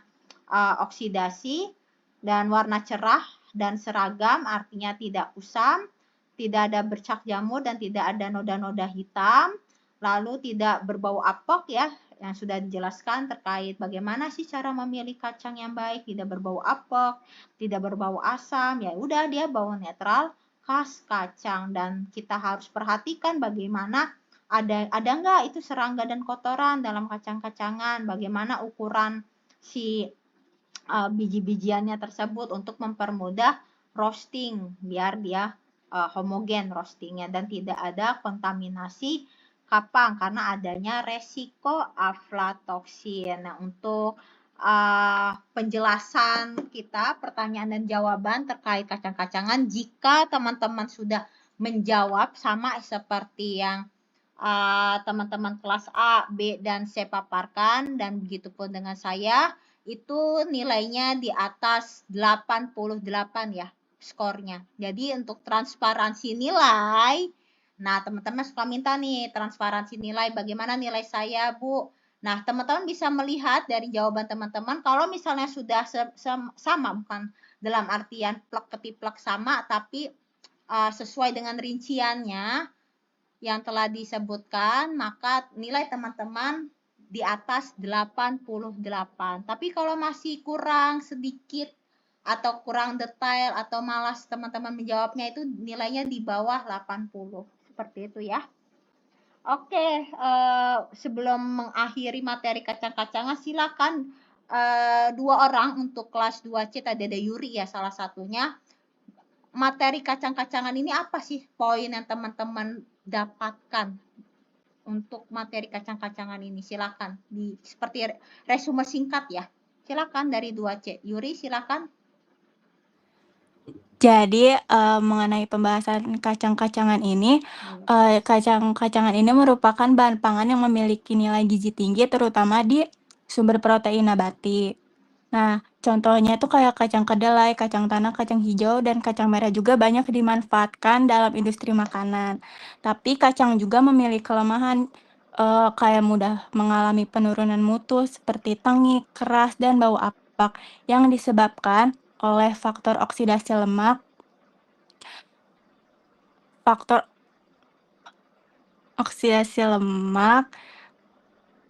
oksidasi, dan warna cerah dan seragam, artinya tidak kusam, tidak ada bercak jamur dan tidak ada noda-noda hitam, lalu tidak berbau apek ya, yang sudah dijelaskan terkait bagaimana sih cara memilih kacang yang baik, tidak berbau apek, tidak berbau asam, ya udah dia bau netral khas kacang. Dan kita harus perhatikan bagaimana ada nggak itu serangga dan kotoran dalam kacang-kacangan, bagaimana ukuran si biji-bijiannya tersebut untuk mempermudah roasting biar dia homogen roastingnya dan tidak ada kontaminasi kapang karena adanya resiko aflatoksin. Nah, untuk penjelasan kita, pertanyaan dan jawaban terkait kacang-kacangan, jika teman-teman sudah menjawab sama seperti yang teman-teman kelas A, B, dan C paparkan, dan begitu pun dengan saya, itu nilainya di atas 88 ya skornya. Jadi untuk transparansi nilai, nah teman-teman suka minta nih transparansi nilai, bagaimana nilai saya Bu. Nah teman-teman bisa melihat dari jawaban teman-teman, kalau misalnya sudah sama, bukan dalam artian plek-ketiplek sama, tapi sesuai dengan rinciannya yang telah disebutkan, maka nilai teman-teman di atas 88. Tapi kalau masih kurang sedikit atau kurang detail atau malas teman-teman menjawabnya, itu nilainya di bawah 80. Seperti itu ya. Oke, sebelum mengakhiri materi kacang-kacangan, silakan 2 orang untuk kelas 2C, tadi ada Yuri ya salah satunya. Materi kacang-kacangan ini apa sih poin yang teman-teman dapatkan untuk materi kacang-kacangan ini? Silakan seperti resume singkat ya. Silakan dari 2C. Yuri silakan. Jadi mengenai pembahasan kacang-kacangan ini, kacang-kacangan ini merupakan bahan pangan yang memiliki nilai gizi tinggi terutama di sumber protein nabati. Nah, contohnya itu kayak kacang kedelai, kacang tanah, kacang hijau, dan kacang merah juga banyak dimanfaatkan dalam industri makanan. Tapi kacang juga memiliki kelemahan kayak mudah mengalami penurunan mutu seperti tengik, keras, dan bau apek yang disebabkan oleh faktor oksidasi lemak,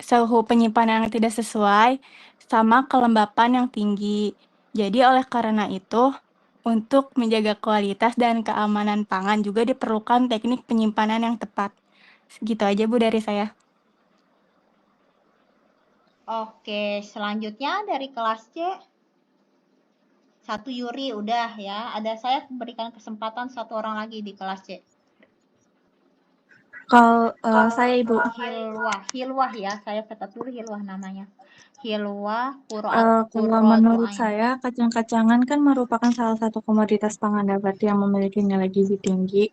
suhu penyimpanan yang tidak sesuai, sama kelembapan yang tinggi. Jadi oleh karena itu, untuk menjaga kualitas dan keamanan pangan juga diperlukan teknik penyimpanan yang tepat. Segitu aja Bu dari saya. Oke, selanjutnya dari kelas C. 1 Yuri udah ya. Ada saya berikan kesempatan 1 orang lagi di kelas C. Kalau saya Ibu. Hilwah ya. Saya catat dulu Hilwah namanya. Hilwah Kalau menurut saya, kacang-kacangan kan merupakan salah satu komoditas pangan nabati yang memiliki nilai gizi tinggi.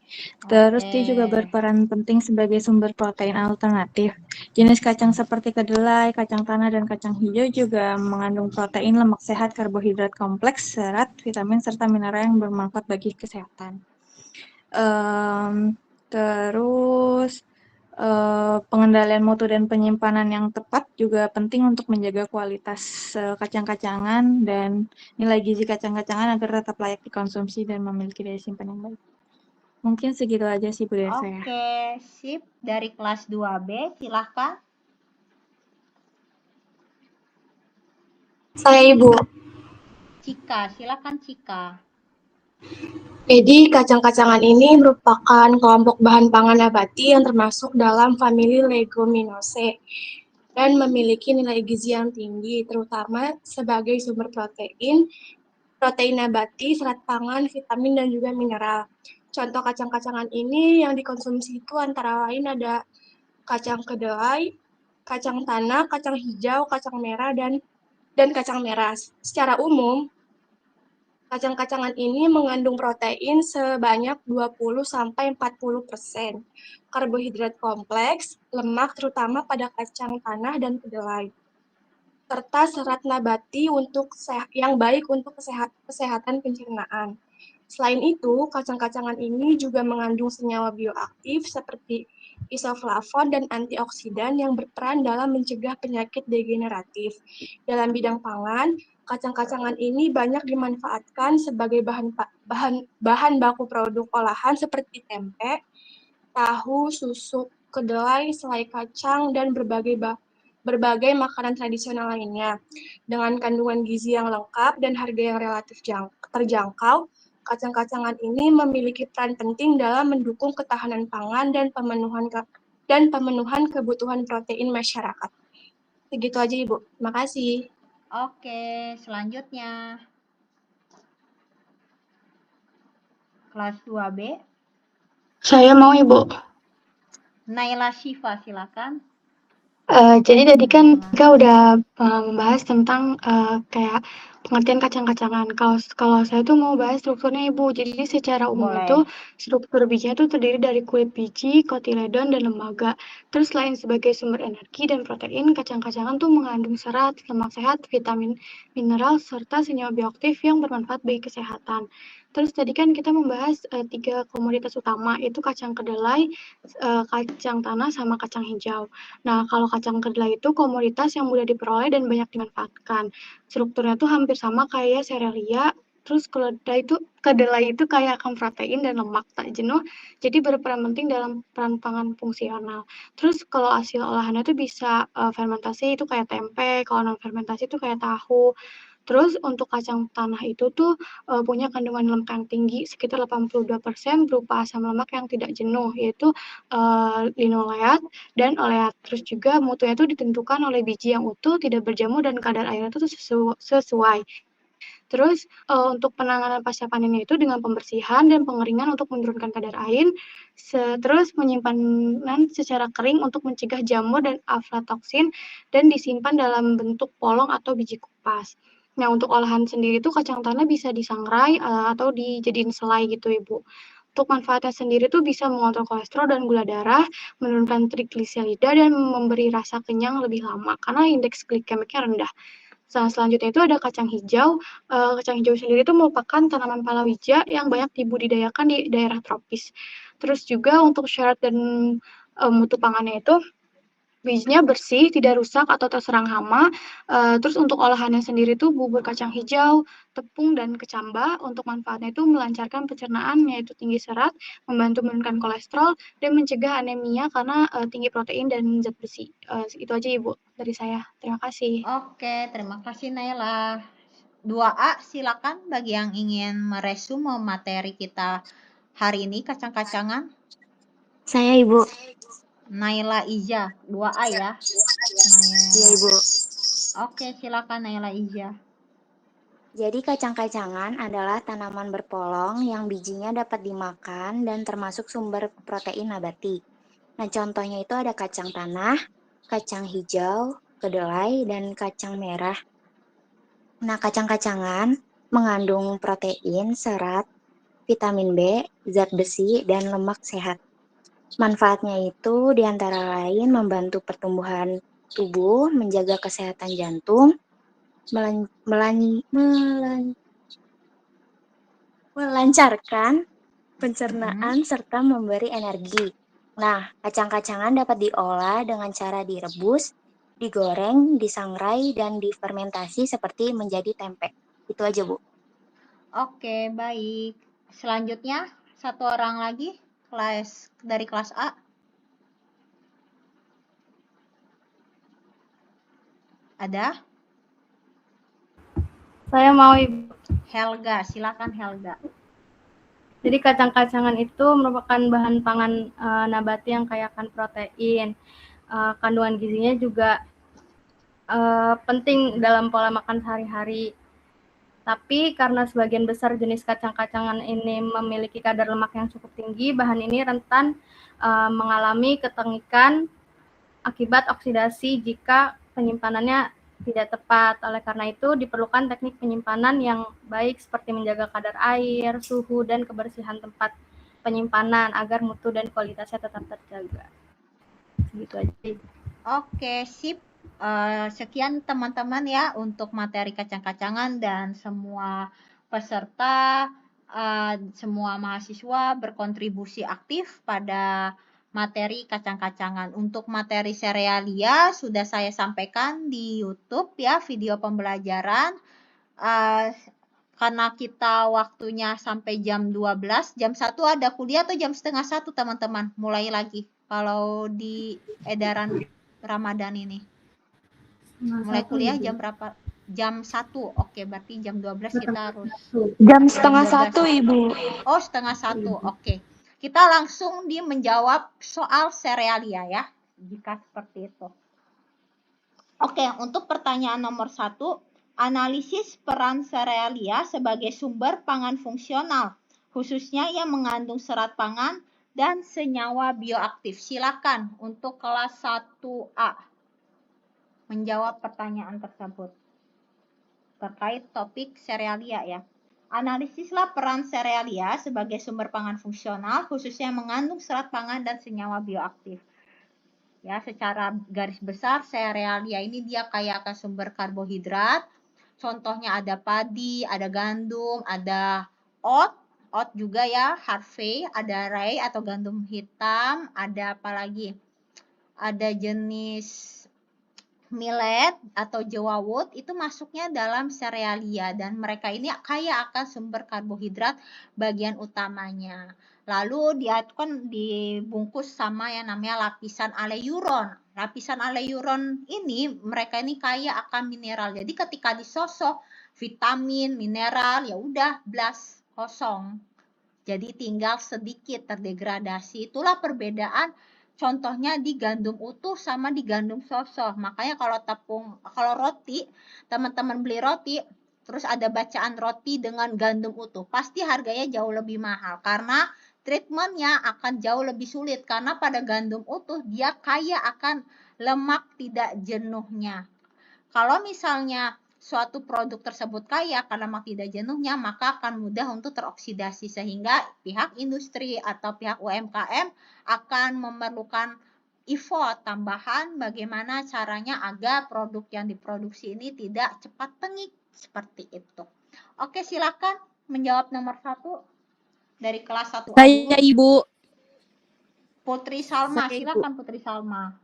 Terus dia juga berperan penting sebagai sumber protein alternatif. Jenis kacang seperti kedelai, kacang tanah, dan kacang hijau juga mengandung protein, lemak sehat, karbohidrat kompleks, serat, vitamin, serta mineral yang bermanfaat bagi kesehatan. Terus pengendalian mutu dan penyimpanan yang tepat juga penting untuk menjaga kualitas kacang-kacangan dan nilai gizi kacang-kacangan agar tetap layak dikonsumsi dan memiliki daya simpan yang baik. Mungkin segitu aja sih Bu dari saya. Oke, sip. Dari kelas 2B, silahkan. Saya Ibu. Cika, silakan Cika. Jadi kacang-kacangan ini merupakan kelompok bahan pangan nabati yang termasuk dalam famili Leguminosae dan memiliki nilai gizi yang tinggi, terutama sebagai sumber protein nabati, serat pangan, vitamin, dan juga mineral. Contoh kacang-kacangan ini yang dikonsumsi itu antara lain ada kacang kedelai, kacang tanah, kacang hijau, kacang merah, dan kacang merah. Secara umum, kacang-kacangan ini mengandung protein sebanyak 20-40%, karbohidrat kompleks, lemak terutama pada kacang tanah dan kedelai, serta serat nabati yang baik untuk kesehatan pencernaan. Selain itu, kacang-kacangan ini juga mengandung senyawa bioaktif seperti isoflavon dan antioksidan yang berperan dalam mencegah penyakit degeneratif. Dalam bidang pangan, kacang-kacangan ini banyak dimanfaatkan sebagai bahan baku produk olahan seperti tempe, tahu, susu, kedelai, selai kacang, dan berbagai makanan tradisional lainnya. Dengan kandungan gizi yang lengkap dan harga yang relatif terjangkau, kacang-kacangan ini memiliki peran penting dalam mendukung ketahanan pangan dan pemenuhan kebutuhan protein masyarakat. Segitu aja, Ibu. Terima kasih. Oke, selanjutnya. Kelas 2B. Saya mau, Ibu. Naila Shiva, silakan. Jadi tadi kan kita udah membahas tentang kayak pengertian kacang-kacangan. Kalau saya tuh mau bahas strukturnya, Ibu. Jadi secara umum itu struktur bijinya tuh terdiri dari kulit biji, kotiledon, dan lembaga. Terus selain sebagai sumber energi dan protein, kacang-kacangan tuh mengandung serat, lemak sehat, vitamin, mineral, serta senyawa bioaktif yang bermanfaat bagi kesehatan. Terus tadi kan kita membahas 3 komoditas utama, itu kacang kedelai, kacang tanah, sama kacang hijau. Nah, kalau kacang kedelai itu komoditas yang mudah diperoleh dan banyak dimanfaatkan. Strukturnya tuh hampir sama kayak serealia. Terus kedelai itu kaya akan protein dan lemak tak jenuh, jadi berperan penting dalam peran pangan fungsional. Terus kalau hasil olahannya tuh bisa fermentasi itu kayak tempe, kalau non fermentasi itu kayak tahu. Terus untuk kacang tanah itu tuh punya kandungan lemak yang tinggi sekitar 82% berupa asam lemak yang tidak jenuh, yaitu linoleat dan oleat. Terus juga mutunya itu ditentukan oleh biji yang utuh, tidak berjamur, dan kadar airnya itu sesuai. Terus untuk penanganan pasca panennya itu dengan pembersihan dan pengeringan untuk menurunkan kadar air, terus penyimpanan secara kering untuk mencegah jamur dan aflatoksin, dan disimpan dalam bentuk polong atau biji kupas. Nah, untuk olahan sendiri itu kacang tanah bisa disangrai atau dijadiin selai gitu, Ibu. Untuk manfaatnya sendiri tuh bisa mengontrol kolesterol dan gula darah, menurunkan trigliserida, dan memberi rasa kenyang lebih lama karena indeks glikemiknya rendah. Selanjutnya itu ada kacang hijau. Kacang hijau sendiri itu merupakan tanaman palawija yang banyak dibudidayakan di daerah tropis. Terus juga untuk syarat dan mutu pangannya itu bijinya bersih, tidak rusak atau terserang hama. Terus untuk olahannya sendiri itu bubur kacang hijau, tepung, dan kecamba. Untuk manfaatnya itu melancarkan pencernaan, yaitu tinggi serat, membantu menurunkan kolesterol, dan mencegah anemia karena tinggi protein dan zat besi. Itu aja, Ibu, dari saya. Terima kasih. Oke, terima kasih Naila. 2A, silakan bagi yang ingin meresume materi kita hari ini, kacang-kacangan. Saya, Ibu. Naila Iza, 2A ya. Iya, Ibu. Oke, silakan Naila Iza. Jadi kacang-kacangan adalah tanaman berpolong yang bijinya dapat dimakan dan termasuk sumber protein nabati. Nah, contohnya itu ada kacang tanah, kacang hijau, kedelai, dan kacang merah. Nah, kacang-kacangan mengandung protein, serat, vitamin B, zat besi, dan lemak sehat. Manfaatnya itu diantara lain membantu pertumbuhan tubuh, menjaga kesehatan jantung, melancarkan pencernaan, serta memberi energi. Nah, kacang-kacangan dapat diolah dengan cara direbus, digoreng, disangrai, dan difermentasi seperti menjadi tempe. Itu aja, Bu. Oke, baik. Selanjutnya, satu orang lagi dari kelas A. Ada? Saya mau, Ibu. Helga, silakan Helga. Jadi kacang-kacangan itu merupakan bahan pangan nabati yang kaya akan protein. Kandungan gizinya juga penting dalam pola makan sehari-hari. Tapi karena sebagian besar jenis kacang-kacangan ini memiliki kadar lemak yang cukup tinggi, bahan ini rentan mengalami ketengikan akibat oksidasi jika penyimpanannya tidak tepat. Oleh karena itu, diperlukan teknik penyimpanan yang baik seperti menjaga kadar air, suhu, dan kebersihan tempat penyimpanan agar mutu dan kualitasnya tetap terjaga. Segitu aja. Oke, sip. Sekian teman-teman ya untuk materi kacang-kacangan, dan semua peserta, semua mahasiswa berkontribusi aktif pada materi kacang-kacangan. Untuk materi serealia sudah saya sampaikan di YouTube ya, video pembelajaran. karena kita waktunya sampai jam 12, jam 1 ada kuliah atau jam setengah 1 teman-teman? Mulai lagi kalau di edaran Ramadan ini. Mulai kuliah jam berapa? Jam 1. Oke, berarti jam 12 kita harus Jam setengah 1, Ibu. Oh, setengah 1. Oke. Kita langsung menjawab soal serealia ya, jika seperti itu. Oke, untuk pertanyaan nomor 1, analisis peran serealia sebagai sumber pangan fungsional, khususnya yang mengandung serat pangan dan senyawa bioaktif. Silakan untuk kelas 1A menjawab pertanyaan tersebut terkait topik serealia ya. Analisislah peran serealia sebagai sumber pangan fungsional, khususnya yang mengandung serat pangan dan senyawa bioaktif. Ya, secara garis besar serealia ini dia kaya akan sumber karbohidrat. Contohnya ada padi, ada gandum, ada oat juga ya, harvey, ada rye atau gandum hitam, ada apa lagi? Ada jenis millet atau jewawut, itu masuknya dalam serealia dan mereka ini kaya akan sumber karbohidrat bagian utamanya. Lalu dia kan dibungkus sama yang namanya lapisan aleuron. Lapisan aleuron ini mereka ini kaya akan mineral. Jadi ketika disosok vitamin, mineral, ya udah blas kosong. Jadi tinggal sedikit terdegradasi. Itulah perbedaan contohnya di gandum utuh sama di gandum sosok. Makanya kalau roti, teman-teman beli roti, terus ada bacaan roti dengan gandum utuh, pasti harganya jauh lebih mahal karena treatmentnya akan jauh lebih sulit karena pada gandum utuh dia kaya akan lemak tidak jenuhnya. Kalau misalnya suatu produk tersebut kaya akan lemak tidak jenuhnya, maka akan mudah untuk teroksidasi sehingga pihak industri atau pihak UMKM akan memerlukan effort tambahan bagaimana caranya agar produk yang diproduksi ini tidak cepat tengik seperti itu. Oke, silakan menjawab nomor 1 dari kelas 1A. Saya Ibu. Putri Salma, Saya, silakan Putri Salma.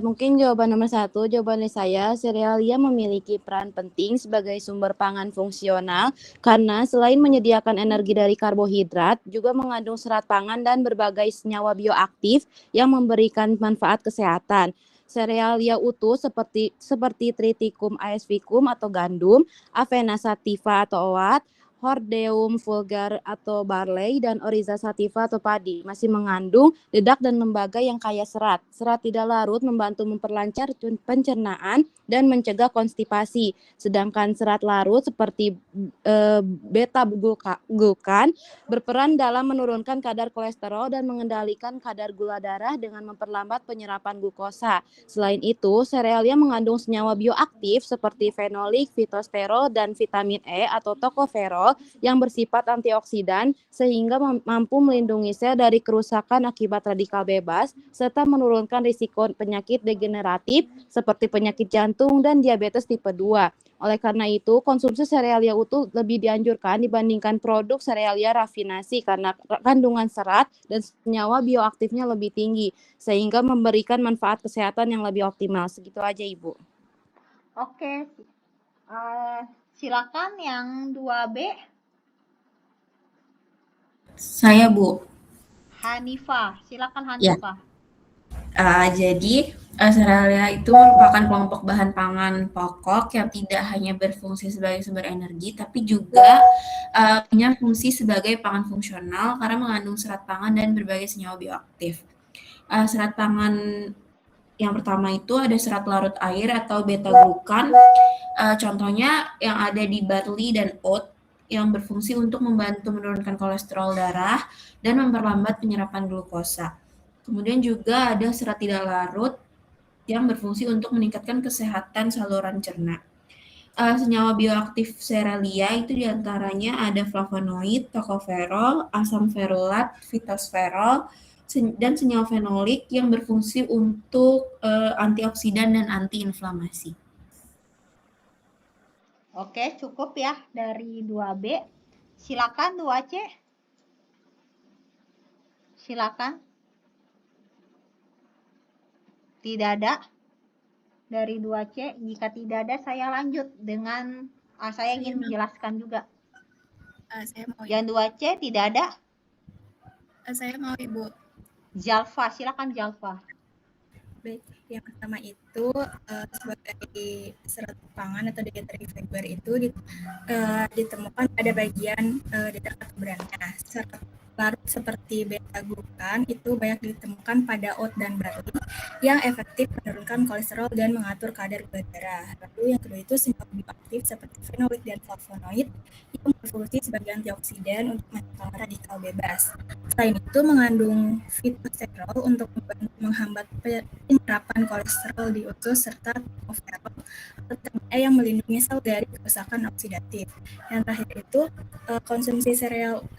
Mungkin jawaban nomor 1, jawaban dari saya, serealia memiliki peran penting sebagai sumber pangan fungsional karena selain menyediakan energi dari karbohidrat, juga mengandung serat pangan dan berbagai senyawa bioaktif yang memberikan manfaat kesehatan. Serealia utuh seperti Triticum aestivum atau gandum, Avena sativa atau oat, Hordeum vulgar atau barley, dan Oryza sativa atau padi masih mengandung dedak dan lembaga yang kaya serat. Serat tidak larut membantu memperlancar pencernaan dan mencegah konstipasi. Sedangkan serat larut seperti beta-glukan berperan dalam menurunkan kadar kolesterol dan mengendalikan kadar gula darah dengan memperlambat penyerapan glukosa. Selain itu, serealia mengandung senyawa bioaktif seperti fenolik, fitosterol, dan vitamin E atau tokoferol yang bersifat antioksidan sehingga mampu melindungi sel dari kerusakan akibat radikal bebas serta menurunkan risiko penyakit degeneratif seperti penyakit jantung dan diabetes tipe 2. Oleh karena itu, konsumsi serealia utuh lebih dianjurkan dibandingkan produk serealia rafinasi karena kandungan serat dan senyawa bioaktifnya lebih tinggi sehingga memberikan manfaat kesehatan yang lebih optimal. Segitu aja, Ibu. Oke, silakan yang 2B. Saya, Bu. Hanifah, silakan Hanifah. Jadi, serealia itu merupakan kelompok bahan pangan pokok yang tidak hanya berfungsi sebagai sumber energi, tapi juga punya fungsi sebagai pangan fungsional karena mengandung serat pangan dan berbagai senyawa bioaktif. Serat pangan yang pertama itu ada serat larut air atau beta-glukan. Contohnya yang ada di barley dan oat yang berfungsi untuk membantu menurunkan kolesterol darah dan memperlambat penyerapan glukosa. Kemudian juga ada serat tidak larut yang berfungsi untuk meningkatkan kesehatan saluran cerna. Senyawa bioaktif serealia itu diantaranya ada flavonoid, tokoferol, asam ferulat, fitosferol, dan senyawa fenolik yang berfungsi untuk antioksidan dan antiinflamasi. Oke, cukup ya dari 2B. Silakan 2C. Silakan. Tidak ada dari 2C. Jika tidak ada, saya lanjut dengan Saya ingin menjelaskan juga. Saya mau. Yang 2C tidak ada? Saya mau, Ibu. Jalfa, silakan Jalfa. Baik, yang pertama itu sebagai serat pangan atau dietary fiber itu ditemukan pada bagian di dekat keberannya. Serat larut seperti beta-glukan itu banyak ditemukan pada oat dan barley yang efektif menurunkan kolesterol dan mengatur kadar gula darah. Lalu yang kedua itu senyawa bioaktif seperti fenolik dan flavonoid yang berfungsi sebagai antioksidan untuk menekan radikal bebas. Selain itu mengandung fitosterol untuk menghambat penyerapan kolesterol di usus serta tocoferol atau vitamin E yang melindungi sel dari kerusakan oksidatif. Yang terakhir itu konsumsi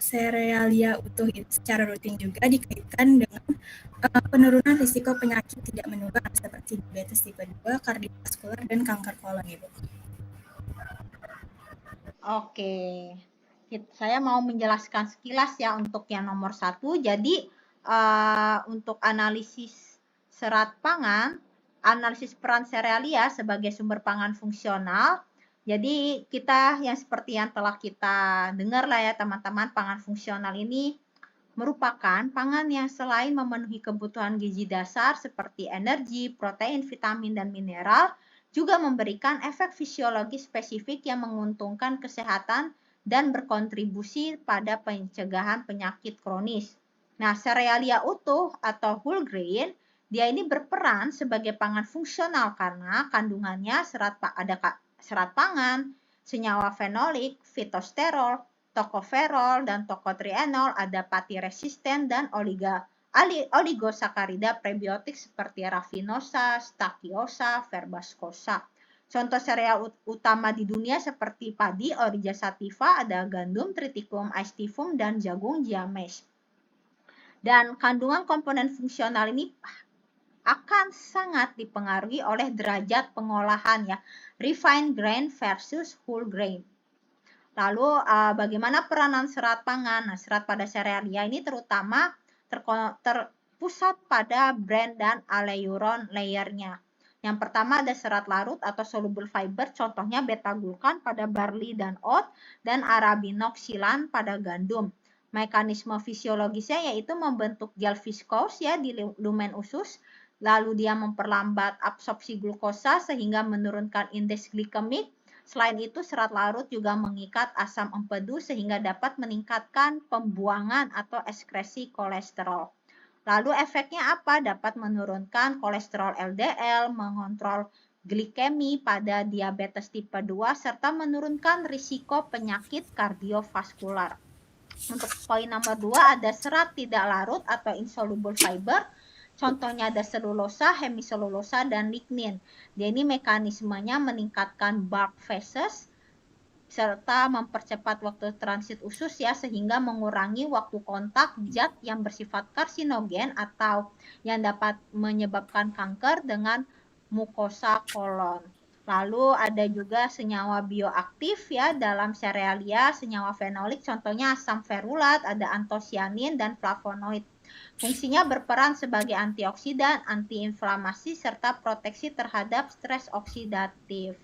serealia utuh itu secara rutin juga dikaitkan dengan penurunan risiko penyakit tidak menular seperti diabetes tipe 2, kardiovaskular, dan kanker kolon, Ibu. Oke, saya mau menjelaskan sekilas ya untuk yang nomor 1. Jadi untuk analisis serat pangan, analisis peran serealia sebagai sumber pangan fungsional. Jadi kita yang seperti yang telah kita dengar lah ya teman-teman, pangan fungsional ini merupakan pangan yang selain memenuhi kebutuhan gizi dasar seperti energi, protein, vitamin, dan mineral, juga memberikan efek fisiologi spesifik yang menguntungkan kesehatan dan berkontribusi pada pencegahan penyakit kronis. Nah, serealia utuh atau whole grain, dia ini berperan sebagai pangan fungsional karena kandungannya ada serat pangan, senyawa fenolik, fitosterol, tocoferol, dan tocotrienol, ada pati resisten, dan oligosakarida prebiotik seperti rafinosa, stachyosa, verbascosa. Contoh sereal utama di dunia seperti padi, Oryza sativa, ada gandum, triticum aestivum, dan jagung Giamesh. Dan kandungan komponen fungsional ini akan sangat dipengaruhi oleh derajat pengolahan ya, refined grain versus whole grain. Lalu bagaimana peranan serat pangan? Nah, serat pada serealia ini terutama terpusat pada bran dan aleuron layernya. Yang pertama ada serat larut atau soluble fiber, contohnya beta-glukan pada barley dan oat, dan arabinoxilan pada gandum. Mekanisme fisiologisnya yaitu membentuk gel viskos ya di lumen usus, lalu dia memperlambat absorpsi glukosa sehingga menurunkan indeks glikemik. Selain itu, serat larut juga mengikat asam empedu sehingga dapat meningkatkan pembuangan atau ekskresi kolesterol. Lalu efeknya apa? Dapat menurunkan kolesterol LDL, mengontrol glikemi pada diabetes tipe 2, serta menurunkan risiko penyakit kardiovaskular. Untuk poin nomor 2 ada serat tidak larut atau insoluble fiber. Contohnya ada selulosa, hemiselulosa, dan lignin. Dia ini mekanismenya meningkatkan bulk phases serta mempercepat waktu transit usus ya, sehingga mengurangi waktu kontak zat yang bersifat karsinogen atau yang dapat menyebabkan kanker dengan mukosa kolon. Lalu ada juga senyawa bioaktif ya dalam serealia, senyawa fenolik, contohnya asam ferulat, ada antosianin dan flavonoid. Fungsinya berperan sebagai antioksidan, antiinflamasi, serta proteksi terhadap stres oksidatif.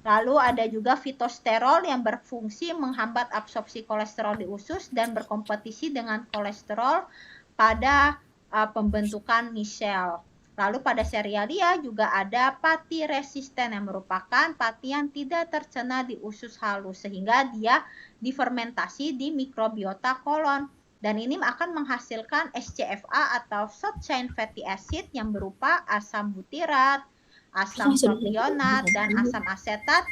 Lalu ada juga fitosterol yang berfungsi menghambat absorpsi kolesterol di usus dan berkompetisi dengan kolesterol pada pembentukan micelle. Lalu pada serealia juga ada pati resisten yang merupakan pati yang tidak tercerna di usus halus sehingga dia difermentasi di mikrobiota kolon. Dan ini akan menghasilkan SCFA atau short chain fatty acid yang berupa asam butirat, asam propionat, dan asam asetat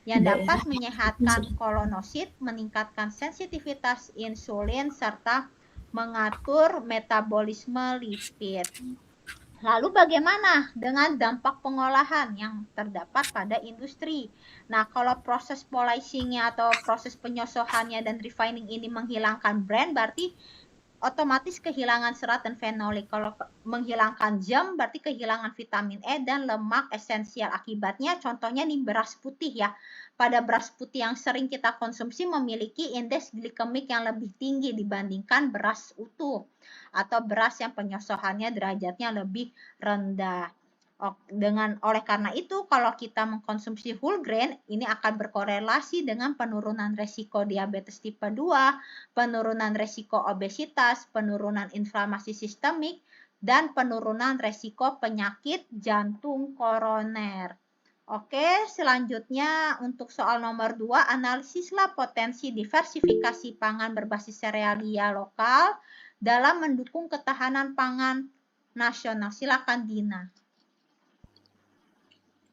yang dapat menyehatkan kolonosit, meningkatkan sensitivitas insulin, serta mengatur metabolisme lipid. Lalu bagaimana dengan dampak pengolahan yang terdapat pada industri? Nah, kalau proses polishingnya atau proses penyosohannya dan refining ini menghilangkan bran, berarti otomatis kehilangan serat dan fenolik. Kalau menghilangkan jam, berarti kehilangan vitamin E dan lemak esensial. Akibatnya contohnya nih beras putih ya. Pada beras putih yang sering kita konsumsi memiliki indeks glikemik yang lebih tinggi dibandingkan beras utuh atau beras yang penyosohannya derajatnya lebih rendah. Oleh karena itu, kalau kita mengkonsumsi whole grain, ini akan berkorelasi dengan penurunan resiko diabetes tipe 2, penurunan resiko obesitas, penurunan inflamasi sistemik, dan penurunan resiko penyakit jantung koroner. Oke, selanjutnya untuk soal nomor 2, analisislah potensi diversifikasi pangan berbasis serealia lokal dalam mendukung ketahanan pangan nasional. Silakan Dina.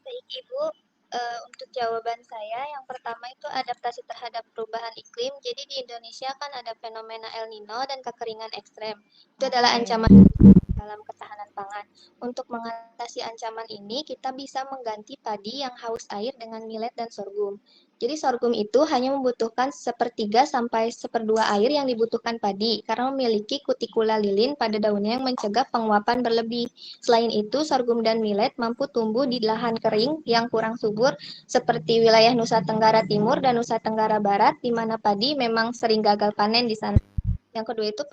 Baik Ibu, untuk jawaban saya yang pertama itu adaptasi terhadap perubahan iklim. Jadi di Indonesia kan ada fenomena El Nino dan kekeringan ekstrem. Itu adalah ancaman dalam ketahanan pangan. Untuk mengatasi ancaman ini, kita bisa mengganti padi yang haus air dengan millet dan sorghum. Jadi sorghum itu hanya membutuhkan 1/3 sampai 1/2 air yang dibutuhkan padi karena memiliki kutikula lilin pada daunnya yang mencegah penguapan berlebih. Selain itu, sorghum dan millet mampu tumbuh di lahan kering yang kurang subur seperti wilayah Nusa Tenggara Timur dan Nusa Tenggara Barat, di mana padi memang sering gagal panen di sana. Yang kedua itu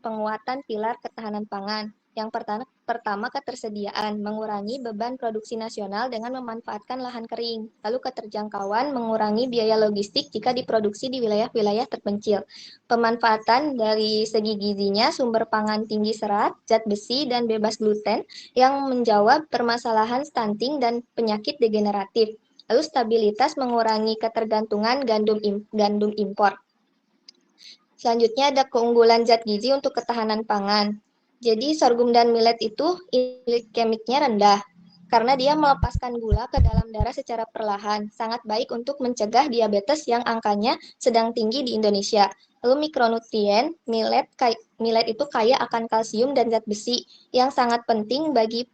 penguatan pilar ketahanan pangan. Yang pertama ketersediaan, mengurangi beban produksi nasional dengan memanfaatkan lahan kering. Lalu keterjangkauan, mengurangi biaya logistik jika diproduksi di wilayah-wilayah terpencil. Pemanfaatan dari segi gizinya, sumber pangan tinggi serat, zat besi, dan bebas gluten yang menjawab permasalahan stunting dan penyakit degeneratif. Lalu stabilitas, mengurangi ketergantungan gandum impor. Selanjutnya ada keunggulan zat gizi untuk ketahanan pangan. Jadi sorghum dan millet itu glikemiknya rendah karena dia melepaskan gula ke dalam darah secara perlahan. Sangat baik untuk mencegah diabetes yang angkanya sedang tinggi di Indonesia. Lalu mikronutrien, millet itu kaya akan kalsium dan zat besi yang sangat penting bagi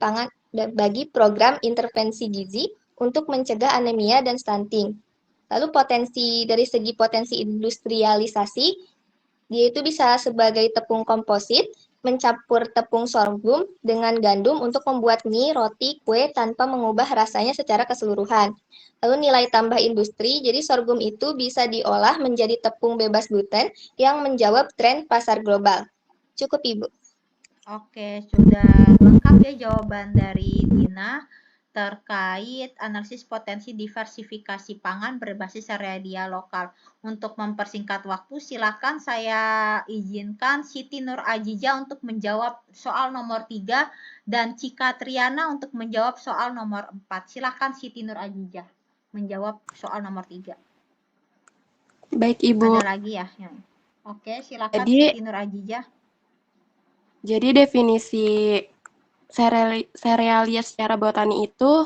program intervensi gizi untuk mencegah anemia dan stunting. Lalu dari segi potensi industrialisasi, dia itu bisa sebagai tepung komposit, mencampur tepung sorghum dengan gandum untuk membuat mie, roti, kue tanpa mengubah rasanya secara keseluruhan. Lalu nilai tambah industri, jadi sorghum itu bisa diolah menjadi tepung bebas gluten yang menjawab tren pasar global. Cukup Ibu. Oke, sudah lengkap ya jawaban dari Dina terkait analisis potensi diversifikasi pangan berbasis serealia lokal. Untuk mempersingkat waktu, silakan saya izinkan Siti Nur Ajija untuk menjawab soal nomor 3 dan Cika Triana untuk menjawab soal nomor 4. Silakan Siti Nur Ajija menjawab soal nomor 3. Baik Ibu. Ada lagi ya? Oke, silakan Siti Nur Ajija. Jadi definisi serealia secara botani itu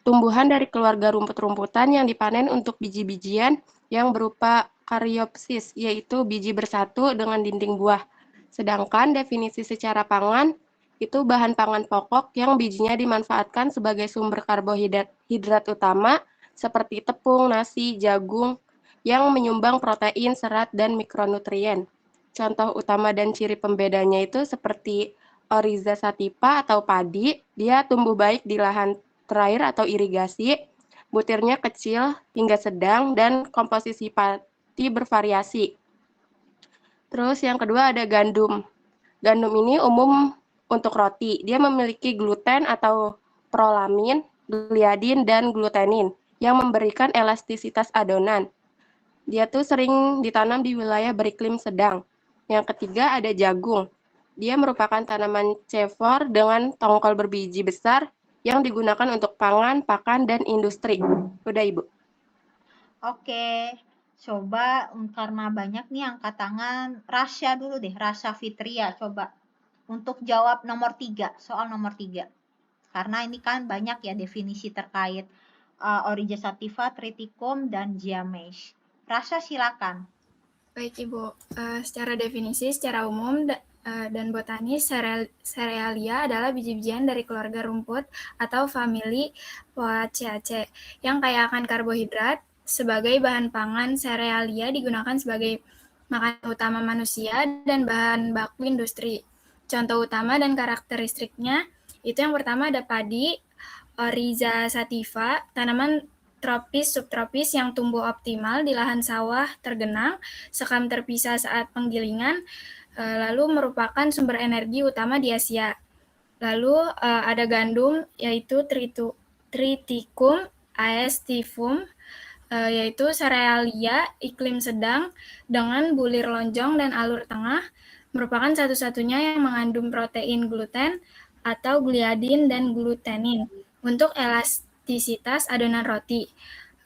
tumbuhan dari keluarga rumput-rumputan yang dipanen untuk biji-bijian yang berupa karyopsis, yaitu biji bersatu dengan dinding buah. Sedangkan definisi secara pangan itu bahan pangan pokok yang bijinya dimanfaatkan sebagai sumber karbohidrat utama seperti tepung, nasi, jagung yang menyumbang protein, serat, dan mikronutrien. Contoh utama dan ciri pembedanya itu seperti Oryza sativa atau padi, dia tumbuh baik di lahan terair atau irigasi, butirnya kecil hingga sedang, dan komposisi padi bervariasi. Terus yang kedua ada gandum. Gandum ini umum untuk roti. Dia memiliki gluten atau prolamin, gliadin, dan glutenin yang memberikan elastisitas adonan. Dia tuh sering ditanam di wilayah beriklim sedang. Yang ketiga ada jagung. Dia merupakan tanaman cevor dengan tongkol berbiji besar yang digunakan untuk pangan, pakan, dan industri. Udah Ibu. Oke, coba karena banyak nih angkat tangan, Rasya dulu deh, Rasya Fitria coba untuk jawab nomor 3, soal nomor 3. Karena ini kan banyak ya definisi terkait Oryza sativa, triticum, dan giamesh. Rasya silakan. Baik Ibu, secara definisi, secara umum dan botanis, serealia adalah biji-bijian dari keluarga rumput atau famili Poaceaceae yang kaya akan karbohidrat. Sebagai bahan pangan, serealia digunakan sebagai makanan utama manusia dan bahan baku industri. Contoh utama dan karakteristiknya itu yang pertama ada padi, Oryza sativa, tanaman tropis subtropis yang tumbuh optimal di lahan sawah tergenang, sekam terpisah saat penggilingan, lalu merupakan sumber energi utama di Asia. Lalu ada gandum yaitu Triticum aestivum, yaitu serealia iklim sedang dengan bulir lonjong dan alur tengah, merupakan satu-satunya yang mengandung protein gluten atau gliadin dan glutenin untuk elastisitas adonan roti.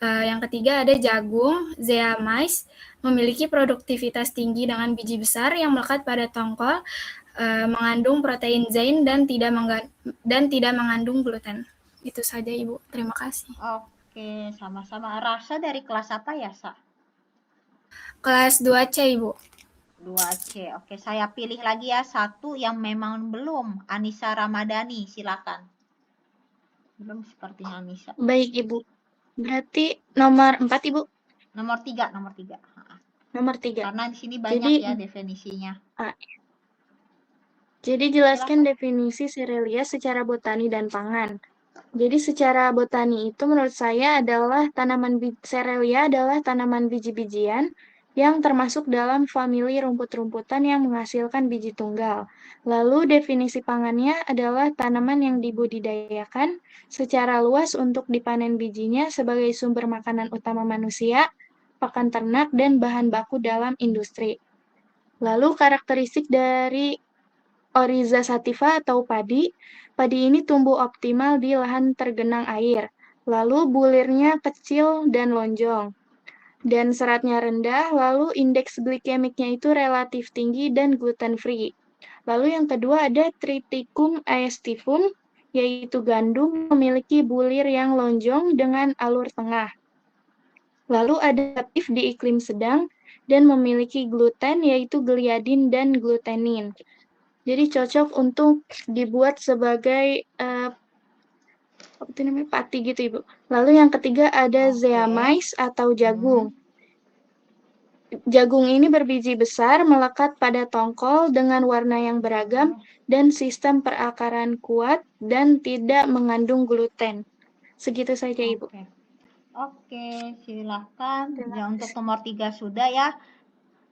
Yang ketiga ada jagung, Zea mays, memiliki produktivitas tinggi dengan biji besar yang melekat pada tongkol, mengandung protein zein dan tidak mengandung gluten. Itu saja Ibu, terima kasih. Oke, sama-sama. Rasa dari kelas apa ya, Sa? Kelas 2C Ibu. 2C. Oke, saya pilih lagi ya satu yang memang belum. Anissa Ramadhani, silakan. Belum sepertinya Anissa. Baik, Ibu. Berarti nomor 4, Ibu. Nomor 3, nomor 3. Nomor 3. Karena di sini banyak Jadi, ya definisinya. Jadi jelaskan definisi serelia secara botani dan pangan. Jadi secara botani itu menurut saya adalah serelia adalah tanaman biji-bijian yang termasuk dalam famili rumput-rumputan yang menghasilkan biji tunggal. Lalu definisi pangannya adalah tanaman yang dibudidayakan secara luas untuk dipanen bijinya sebagai sumber makanan utama manusia, pakan ternak, dan bahan baku dalam industri. Lalu karakteristik dari Oryza sativa atau padi. Padi ini tumbuh optimal di lahan tergenang air. Lalu bulirnya kecil dan lonjong. Dan seratnya rendah, lalu indeks glikemiknya itu relatif tinggi dan gluten free. Lalu yang kedua ada Triticum aestivum, yaitu gandum memiliki bulir yang lonjong dengan alur tengah. Lalu adaptif di iklim sedang dan memiliki gluten yaitu gliadin dan glutenin. Jadi cocok untuk dibuat sebagai pati gitu Ibu. Lalu yang ketiga ada Zea mays atau jagung. Jagung ini berbiji besar, melekat pada tongkol dengan warna yang beragam dan sistem perakaran kuat dan tidak mengandung gluten. Segitu saja Ibu. Oke, silakan. Ya, untuk nomor 3 sudah ya.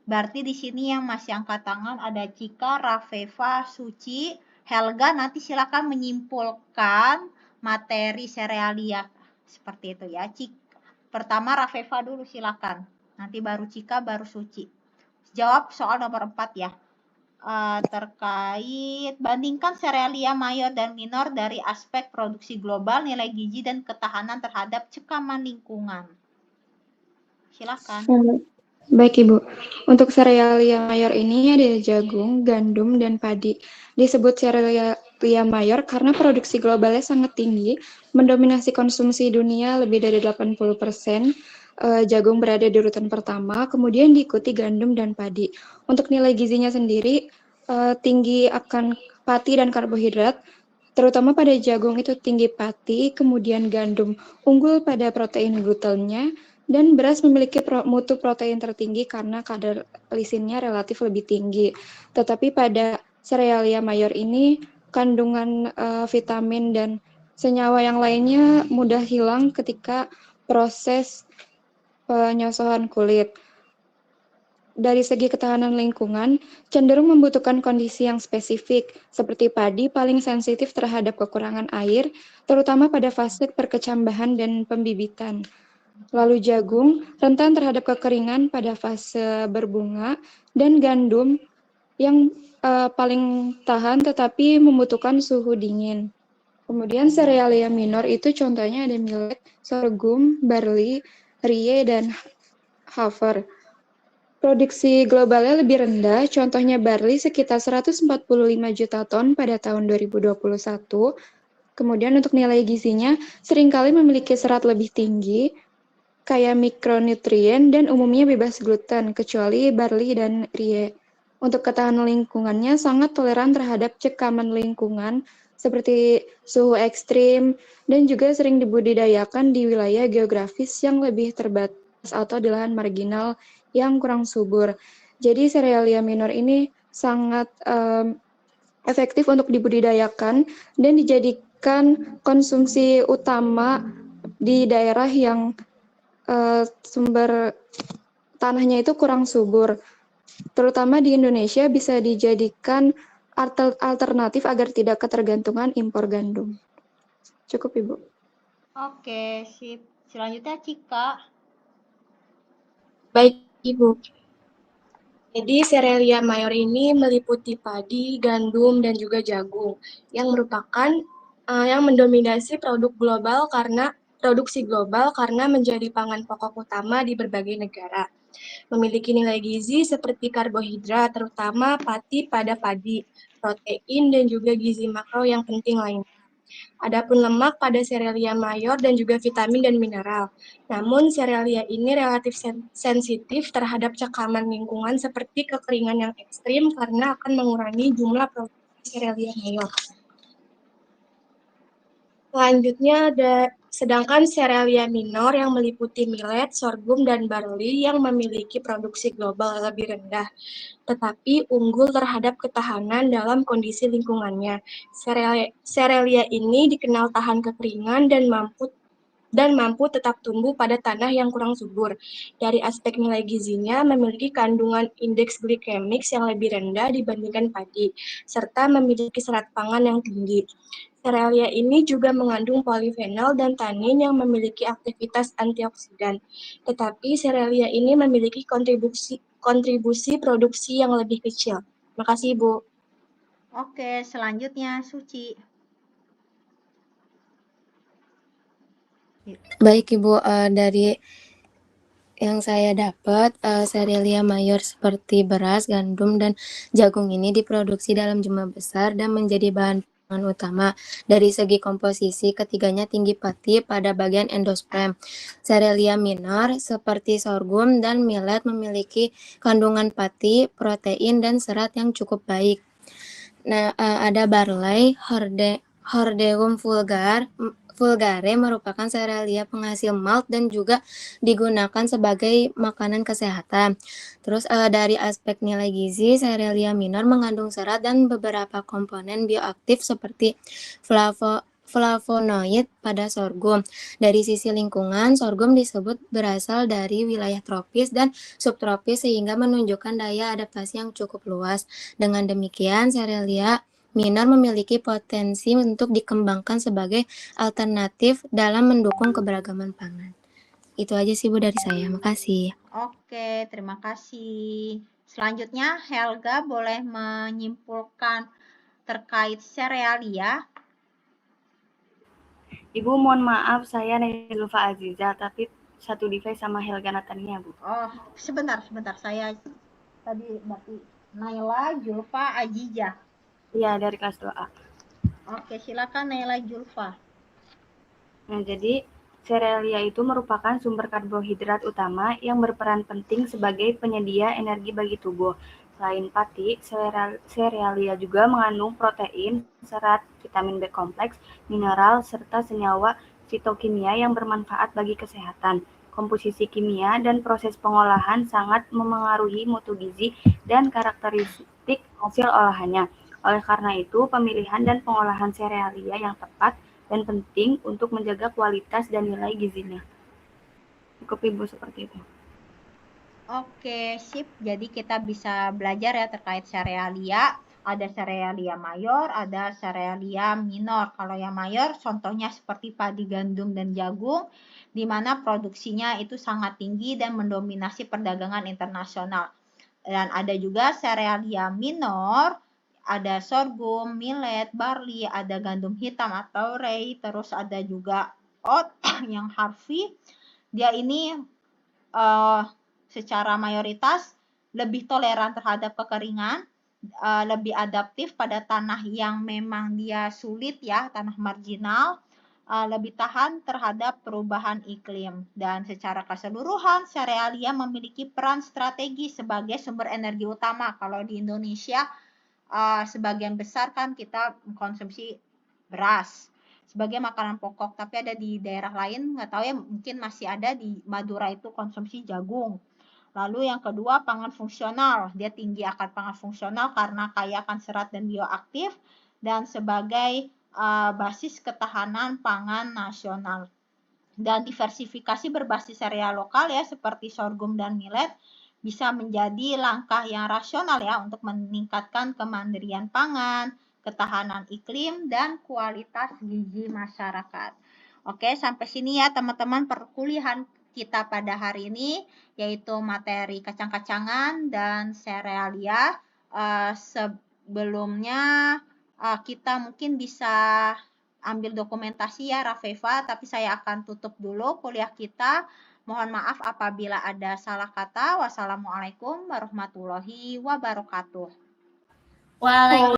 Berarti di sini yang masih angkat tangan ada Cika, Rafeva, Suci, Helga. Nanti silakan menyimpulkan materi serealia seperti itu ya. Pertama Rafeva dulu silakan. Nanti baru Cika, baru Suci. Jawab soal nomor 4 ya. Terkait bandingkan serealia mayor dan minor dari aspek produksi global, nilai gizi dan ketahanan terhadap cekaman lingkungan. Silakan. Baik Ibu, untuk serealia mayor ini ada jagung, gandum, dan padi. Disebut serealia mayor karena produksi globalnya sangat tinggi, mendominasi konsumsi dunia lebih dari 80%. Jagung berada di urutan pertama, kemudian diikuti gandum dan padi. Untuk nilai gizinya sendiri, tinggi akan pati dan karbohidrat, terutama pada jagung itu tinggi pati, kemudian gandum unggul pada protein glutennya, dan beras memiliki mutu protein tertinggi karena kadar lisinnya relatif lebih tinggi. Tetapi pada serealia mayor ini, kandungan vitamin dan senyawa yang lainnya mudah hilang ketika proses penyosohan kulit. Dari segi ketahanan lingkungan, cenderung membutuhkan kondisi yang spesifik, seperti padi paling sensitif terhadap kekurangan air, terutama pada fase perkecambahan dan pembibitan. Lalu jagung rentan terhadap kekeringan pada fase berbunga, dan gandum yang paling tahan tetapi membutuhkan suhu dingin. Kemudian serealia minor itu contohnya ada millet, sorghum, barley, rye, dan haver. Produksi globalnya lebih rendah, contohnya barley sekitar 145 juta ton pada tahun 2021. Kemudian untuk nilai gizinya seringkali memiliki serat lebih tinggi, kaya mikronutrien, dan umumnya bebas gluten, kecuali barley dan rye. Untuk ketahanan lingkungannya sangat toleran terhadap cekaman lingkungan, seperti suhu ekstrim, dan juga sering dibudidayakan di wilayah geografis yang lebih terbatas atau di lahan marginal yang kurang subur. Jadi serealia minor ini sangat efektif untuk dibudidayakan dan dijadikan konsumsi utama di daerah yang sumber tanahnya itu kurang subur. Terutama di Indonesia bisa dijadikan alternatif agar tidak ketergantungan impor gandum. Cukup, Ibu. Oke, sip. Selanjutnya Cika. Baik, Ibu. Jadi serealia mayor ini meliputi padi, gandum, dan juga jagung yang merupakan yang mendominasi produksi global karena menjadi pangan pokok utama di berbagai negara. Memiliki nilai gizi seperti karbohidrat, terutama pada padi, protein, dan juga gizi makro yang penting lainnya. Adapun lemak pada serealia mayor dan juga vitamin dan mineral. Namun serealia ini relatif sensitif terhadap cekaman lingkungan seperti kekeringan yang ekstrim karena akan mengurangi jumlah produksi serealia mayor. Selanjutnya sedangkan serealia minor yang meliputi millet, sorghum, dan barley yang memiliki produksi global lebih rendah, tetapi unggul terhadap ketahanan dalam kondisi lingkungannya. Serealia ini dikenal tahan kekeringan dan mampu tetap tumbuh pada tanah yang kurang subur. Dari aspek nilai gizinya memiliki kandungan indeks glikemik yang lebih rendah dibandingkan padi, serta memiliki serat pangan yang tinggi. Serealia ini juga mengandung polifenol dan tanin yang memiliki aktivitas antioksidan. Tetapi serealia ini memiliki kontribusi produksi yang lebih kecil. Makasih, Ibu. Oke, selanjutnya Suci. Baik Ibu, dari yang saya dapat, serealia mayor seperti beras, gandum, dan jagung ini diproduksi dalam jumlah besar dan menjadi bahan pangan utama. Dari segi komposisi, ketiganya tinggi pati pada bagian endosperm. Serealia minor seperti sorghum dan millet memiliki kandungan pati, protein, dan serat yang cukup baik. Nah, ada barley, Hordeum vulgare merupakan serealia penghasil malt dan juga digunakan sebagai makanan kesehatan. Terus dari aspek nilai gizi, serealia minor mengandung serat dan beberapa komponen bioaktif seperti flavonoid pada sorghum. Dari sisi lingkungan, sorghum disebut berasal dari wilayah tropis dan subtropis sehingga menunjukkan daya adaptasi yang cukup luas. Dengan demikian, serealia minor memiliki potensi untuk dikembangkan sebagai alternatif dalam mendukung keberagaman pangan. Itu aja sih Bu dari saya. Makasih. Oke, terima kasih. Selanjutnya Helga boleh menyimpulkan terkait serealia. Ibu mohon maaf, saya Nezulfa Aziza, tapi satu device sama Helga Natania, Bu. Oh, sebentar. Saya tadi berarti Naila Julfa Aziza. Iya, dari kelas 2A. Oke, silakan Naila Julfa. Nah, jadi serealia itu merupakan sumber karbohidrat utama yang berperan penting sebagai penyedia energi bagi tubuh. Selain pati, serealia juga mengandung protein, serat, vitamin B kompleks, mineral, serta senyawa fitokimia yang bermanfaat bagi kesehatan. Komposisi kimia dan proses pengolahan sangat memengaruhi mutu gizi dan karakteristik hasil olahannya. Oleh karena itu, pemilihan dan pengolahan serealia yang tepat dan penting untuk menjaga kualitas dan nilai gizinya. Cukup Ibu seperti itu. Oke, sip. Jadi kita bisa belajar ya terkait serealia. Ada serealia mayor, ada serealia minor. Kalau yang mayor contohnya seperti padi, gandum, dan jagung, di mana produksinya itu sangat tinggi dan mendominasi perdagangan internasional. Dan ada juga serealia minor, ada sorghum, millet, barley, ada gandum hitam atau rye, terus ada juga oat yang harvey. Dia ini secara mayoritas lebih toleran terhadap kekeringan, lebih adaptif pada tanah yang memang dia sulit ya, tanah marginal, lebih tahan terhadap perubahan iklim. Dan secara keseluruhan, serealia memiliki peran strategi sebagai sumber energi utama. Kalau di Indonesia, sebagian besar kan kita mengkonsumsi beras sebagai makanan pokok, tapi ada di daerah lain, nggak tahu ya, mungkin masih ada di Madura itu konsumsi jagung. Lalu yang kedua, pangan fungsional. Dia tinggi akan pangan fungsional karena kaya akan serat dan bioaktif dan sebagai basis ketahanan pangan nasional. Dan diversifikasi berbasis sereal lokal ya seperti sorghum dan millet bisa menjadi langkah yang rasional ya untuk meningkatkan kemandirian pangan, ketahanan iklim, dan kualitas gizi masyarakat. Oke, sampai sini ya teman-teman perkuliahan kita pada hari ini, yaitu materi kacang-kacangan dan serealia. Sebelumnya kita mungkin bisa ambil dokumentasi ya Rafeva, tapi saya akan tutup dulu kuliah kita. Mohon maaf apabila ada salah kata. Wassalamualaikum warahmatullahi wabarakatuh. Waalaikumsalam.